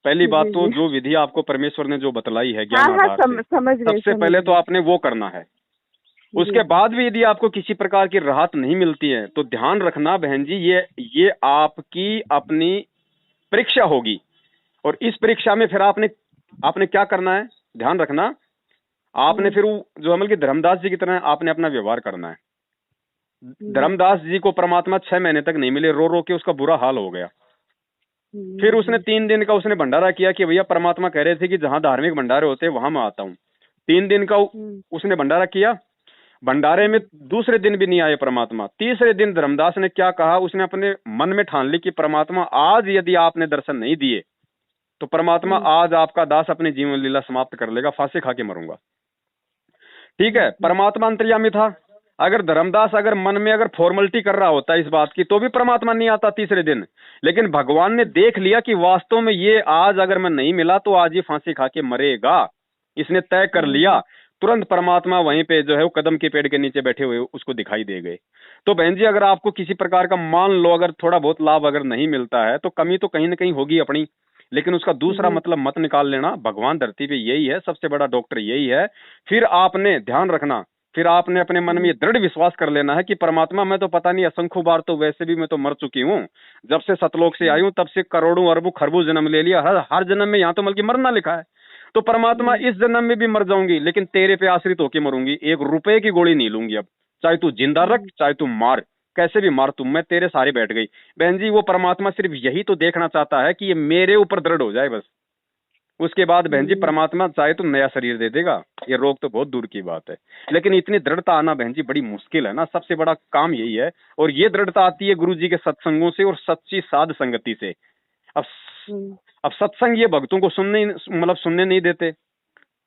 पहली बात जी तो जी। जो विधि आपको परमेश्वर ने जो बतलाई है हाँ ज्ञान हाँ, आधार से, सबसे समझ पहले तो गई। आपने वो करना है। जी उसके जी। बाद भी यदि आपको किसी प्रकार की राहत नहीं मिलती है, तो ध्यान रखना बहन जी, ये आपकी अपनी परीक्षा होगी। और इस परीक्षा में फिर आपने आपने क्या करना है, ध्यान रखना। आपने फिर जो अमल की धर्मदास जी की तरह आपने अपना व्यवहार करना है। धर्मदास जी को परमात्मा 6 महीने तक नहीं मिले, रो रो के उसका बुरा हाल हो गया। फिर उसने 3 दिन का उसने भंडारा किया कि भैया परमात्मा कह रहे थे कि जहां धार्मिक भंडारे होते हैं वहां मैं आता हूँ। 3 दिन का उसने भंडारा किया। भंडारे में दूसरे दिन भी नहीं आए परमात्मा। तीसरे दिन धर्मदास ने क्या कहा, उसने अपने मन में ठान ली कि परमात्मा आज यदि आपने दर्शन नहीं दिए तो परमात्मा आज आपका दास अपनी जीवन लीला समाप्त कर लेगा, फांसी खा के मरूंगा। ठीक है, परमात्मा अंतर्यामी था। अगर धर्मदास अगर मन में अगर फॉर्मेलिटी कर रहा होता इस बात की, तो भी परमात्मा नहीं आता तीसरे दिन। लेकिन भगवान ने देख लिया कि वास्तव में ये आज अगर मैं नहीं मिला तो आज ये फांसी खा के मरेगा, इसने तय कर लिया। तुरंत परमात्मा वहीं पे जो है वो कदम के पेड़ के नीचे बैठे हुए उसको दिखाई दे गए। तो बहन जी, अगर आपको किसी प्रकार का मान लो अगर थोड़ा बहुत लाभ अगर नहीं मिलता है, तो कमी तो कहीं ना कहीं होगी अपनी, लेकिन उसका दूसरा मतलब मत निकाल लेना। भगवान धरती पे यही है, सबसे बड़ा डॉक्टर यही है। फिर आपने ध्यान रखना, फिर आपने अपने मन में ये दृढ़ विश्वास कर लेना है कि परमात्मा मैं तो पता नहीं असंख्य बार तो वैसे भी मैं तो मर चुकी हूँ। जब से सतलोक से आई हूँ तब से करोड़ों अरबों खरबों जन्म ले लिया, हर जन्म में यहाँ तो बल्कि मरना लिखा है। तो परमात्मा इस जन्म में भी मर जाऊंगी, लेकिन तेरे पे आश्रित होके मरूंगी, 1 रुपए की गोली नहीं लूंगी अब। चाहे तू जिंदा रख, चाहे तू मार, कैसे भी मार, तुम मैं तेरे सारे बैठ गई। बहन जी, वो परमात्मा सिर्फ यही तो देखना चाहता है कि ये मेरे ऊपर दृढ़ हो जाए बस। उसके बाद बहन जी परमात्मा चाहे तो नया शरीर दे देगा, ये रोग तो बहुत दूर की बात है। लेकिन इतनी दृढ़ता आना बहन जी बड़ी मुश्किल है ना, सबसे बड़ा काम यही है। और ये दृढ़ता आती है गुरु जी के सत्संगों से और सच्ची साध संगति से। अब अब सत्संग ये भक्तों को सुनने नहीं देते,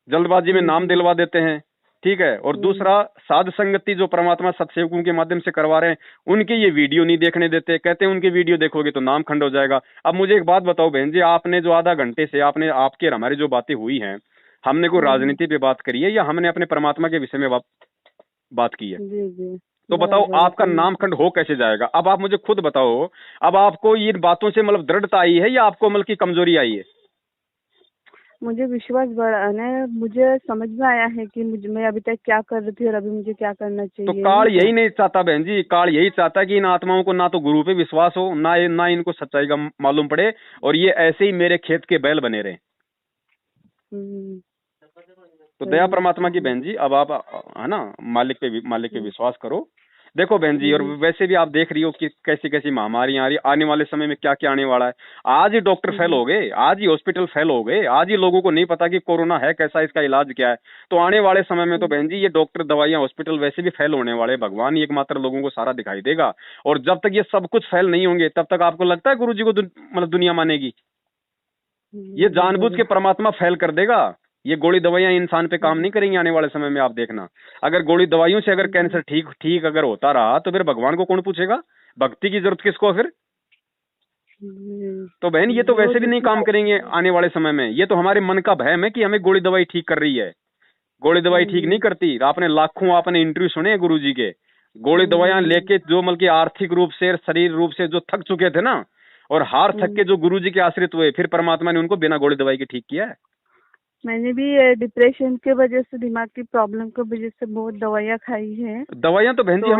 जल्दबाजी में नाम दिलवा देते हैं, ठीक है। और दूसरा, साध संगति जो परमात्मा सत्सेवकों के माध्यम से करवा रहे हैं, उनके ये वीडियो नहीं देखने देते, कहते हैं उनके वीडियो देखोगे तो नाम खंड हो जाएगा। अब मुझे एक बात बताओ बहन जी, आपने जो आधा घंटे से आपने आपके और हमारी जो बातें हुई हैं, हमने कोई राजनीति पे बात करी है या हमने अपने परमात्मा के विषय में बात की है? तो बताओ आपका नाम खंड हो कैसे जाएगा? अब आप मुझे खुद बताओ, अब आपको इन बातों से दृढ़ता आई है या आपको की कमजोरी आई है? मुझे विश्वास बढ़ाना है, मुझे समझ में आया है कि मैं अभी तक क्या कर रही थी और अभी मुझे क्या करना चाहिए। तो काल यही नहीं चाहता बहन जी, काल यही चाहता है कि इन आत्माओं को ना तो गुरु पे विश्वास हो, ना इनको सच्चाई का मालूम पड़े, और ये ऐसे ही मेरे खेत के बैल बने रहे। तो दया परमात्मा की बहन जी, अब आप है ना मालिक पे विश्वास करो। देखो बहन जी, और वैसे भी आप देख रही हो कि कैसी कैसी महामारियां आ रही, आने वाले समय में क्या क्या आने वाला है। आज ही डॉक्टर फेल हो गए, आज ही हॉस्पिटल फेल हो गए, आज ही लोगों को नहीं पता कि कोरोना है कैसा, इसका इलाज क्या है। तो आने वाले समय में तो बहन जी ये डॉक्टर, दवाइयां, हॉस्पिटल वैसे भी फेल होने वाले। भगवान ही एकमात्र लोगों को सारा दिखाई देगा। और जब तक ये सब कुछ फेल नहीं होंगे, तब तक आपको लगता है गुरु जी को दुनिया मानेगी? ये जानबूझ के परमात्मा फेल कर देगा। ये गोली दवाइयां इंसान पे काम नहीं करेंगी आने वाले समय में, आप देखना। अगर गोली दवाइयों से अगर कैंसर ठीक अगर होता रहा, तो फिर भगवान को कौन पूछेगा? भक्ति की जरूरत किसको फिर? तो बहन ये तो वैसे भी नहीं काम करेंगे आने वाले समय में। ये तो हमारे मन का भ्रम है कि हमें गोली दवाई ठीक कर रही है। गोली दवाई ठीक नहीं करती। आपने लाखों इंटरव्यू सुने गुरु जी के। गोली दवाइयां लेके जो आर्थिक रूप से, शरीर रूप से जो थक चुके थे ना, और हार थक के जो गुरु जी के आश्रित हुए, फिर परमात्मा ने उनको बिना गोली दवाई के ठीक किया है। मैंने भी डिप्रेशन के वजह से, दिमाग की प्रॉब्लम की वजह से बहुत दवाइयाँ खाई है। दवाइयां तो बहन जी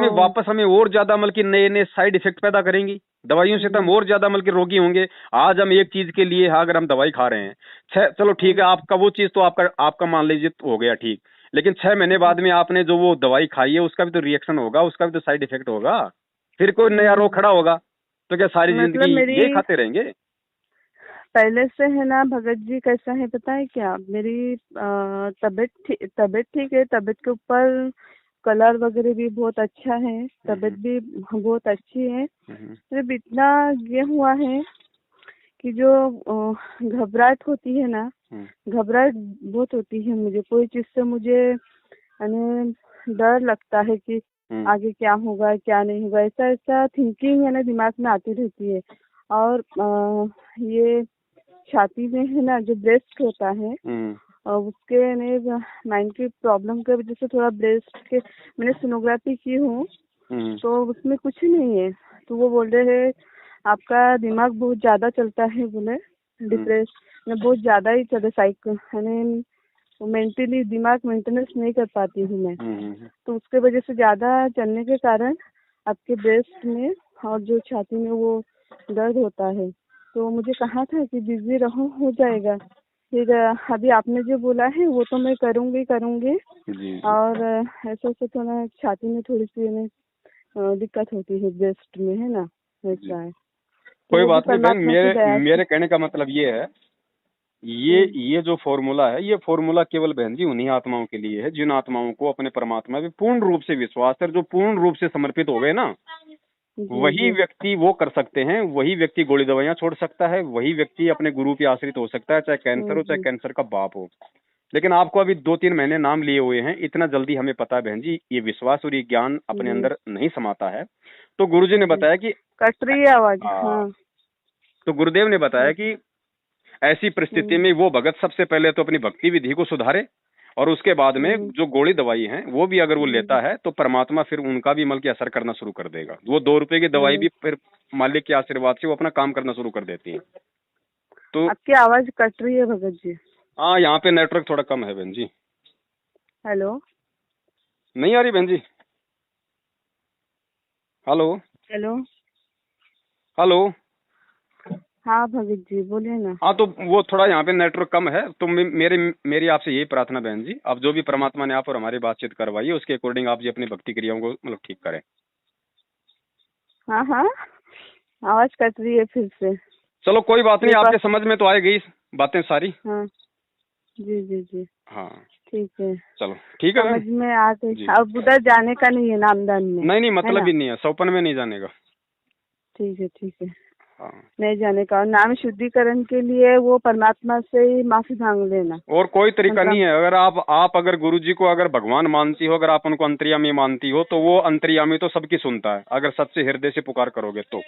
हमें और ज्यादा नए साइड इफेक्ट पैदा करेंगी। दवाइयों से तो हम और ज्यादा रोगी होंगे। आज हम एक चीज के लिए अगर हम दवाई खा रहे हैं, चलो ठीक है, आपका वो चीज तो आपका मान लीजिए हो गया ठीक, लेकिन 6 महीने बाद में आपने जो वो दवाई खाई है उसका भी तो रिएक्शन होगा, उसका भी तो साइड इफेक्ट होगा, फिर कोई नया रोग खड़ा होगा। तो क्या सारी जिंदगी ये खाते रहेंगे? पहले से है ना भगत जी, कैसा है पता है क्या, मेरी तबीयत ठीक है, तबीयत के ऊपर कलर वगैरह भी बहुत अच्छा है, तबीयत भी बहुत अच्छी है। सिर्फ इतना ये हुआ है कि जो घबराहट होती है ना, घबराहट बहुत होती है मुझे। कोई चीज से मुझे डर लगता है कि आगे क्या होगा क्या नहीं होगा, ऐसा थिंकिंग है ना दिमाग में आती रहती है। और ये छाती में है ना जो ब्रेस्ट होता है, उसके माइंड की प्रॉब्लम की वजह से थोड़ा ब्रेस्ट के, मैंने सोनोग्राफी की हूँ तो उसमें कुछ नहीं है। तो वो बोल रहे हैं आपका दिमाग बहुत ज्यादा चलता है, बोले डिप्रेस में बहुत ज्यादा ही चले, मेंटली दिमाग मेंटेनेंस नहीं कर पाती हूँ मैं। तो उसके वजह से ज्यादा चलने के कारण आपके ब्रेस्ट में और जो छाती में वो दर्द होता है। तो मुझे कहा था कि बिजी रहो, हो जाएगा। फिर अभी आपने जो बोला है वो तो मैं करूँगी। और ऐसा थोड़ा छाती में थोड़ी सी दिक्कत होती है, ब्रेस्ट में है ना, ऐसा है। कोई बात नहीं बहन, मेरे कहने का मतलब ये है, ये जो फॉर्मूला है, ये फॉर्मूला केवल बहन जी उन्हीं आत्माओं के लिए है जिन आत्माओं को अपने परमात्मा में पूर्ण रूप से विश्वास है, जो पूर्ण रूप से समर्पित हो गए ना, वही व्यक्ति वो कर सकते हैं। वही व्यक्ति गोली दवाइयां छोड़ सकता है, वही व्यक्ति अपने गुरु पे आश्रित हो सकता है, चाहे कैंसर हो, चाहे कैंसर का बाप हो। लेकिन आपको अभी 2-3 महीने नाम लिए हुए हैं, इतना जल्दी हमें पता है बहन जी, ये विश्वास और ये ज्ञान अपने अंदर नहीं समाता है। तो गुरुजी ने बताया कि कट रही है आवाज। तो गुरुदेव ने बताया कि ऐसी परिस्थिति में वो भगत सबसे पहले तो अपनी भक्ति विधि को सुधारे, और उसके बाद में जो गोली दवाई है वो भी अगर वो लेता है तो परमात्मा फिर उनका भी के असर करना शुरू कर देगा। वो 2 रुपए की दवाई भी फिर मालिक के आशीर्वाद से वो अपना काम करना शुरू कर देती है। तो आपकी आवाज कट रही है भगत जी। हाँ, यहाँ पे नेटवर्क थोड़ा कम है बहन जी। हेलो, नहीं आ रही बहन जी? Hello hello hello. हाँ भगत जी बोलिए ना। हाँ, तो वो थोड़ा यहाँ पे नेटवर्क कम है, तो मेरी आपसे यही प्रार्थना बहन जी, अब जो भी परमात्मा ने आप और हमारी बातचीत करवाई है उसके अकॉर्डिंग आप जी अपनी भक्ति क्रियाओं को ठीक करें। हाँ, आवाज कट रही है फिर से। चलो कोई बात नहीं, आपके समझ में तो आ गई बातें सारी। हाँ जी जी जी। हाँ ठीक है, चलो ठीक है समझ बहन। में आ गई। जी अब उधर जाने का नहीं है नामदान में, नहीं नहीं है मतलब ना? ही नहीं है, सौपन में नहीं जाने का। ठीक है ठीक है, हाँ नहीं जाने का। और नाम शुद्धिकरण के लिए वो परमात्मा से ही माफी मांग लेना। और कोई तरीका नहीं मतलब है। अगर आप अगर गुरुजी को अगर भगवान मानती हो, अगर आप उनको अंतर्यामी मानती हो, तो वो अंतर्यामी तो सबकी सुनता है अगर सच्चे हृदय से पुकार करोगे तो।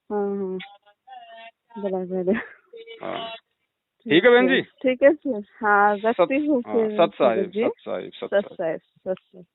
हाँ हाँ, बराबर है। हाँ ठीक है बहन जी। ठीक है सर, हाँ सत रखती हूँ हाँ फिर सत भगत साहिब जी। सत साहिब सत सत साहिब। साहिब, सत साहिब।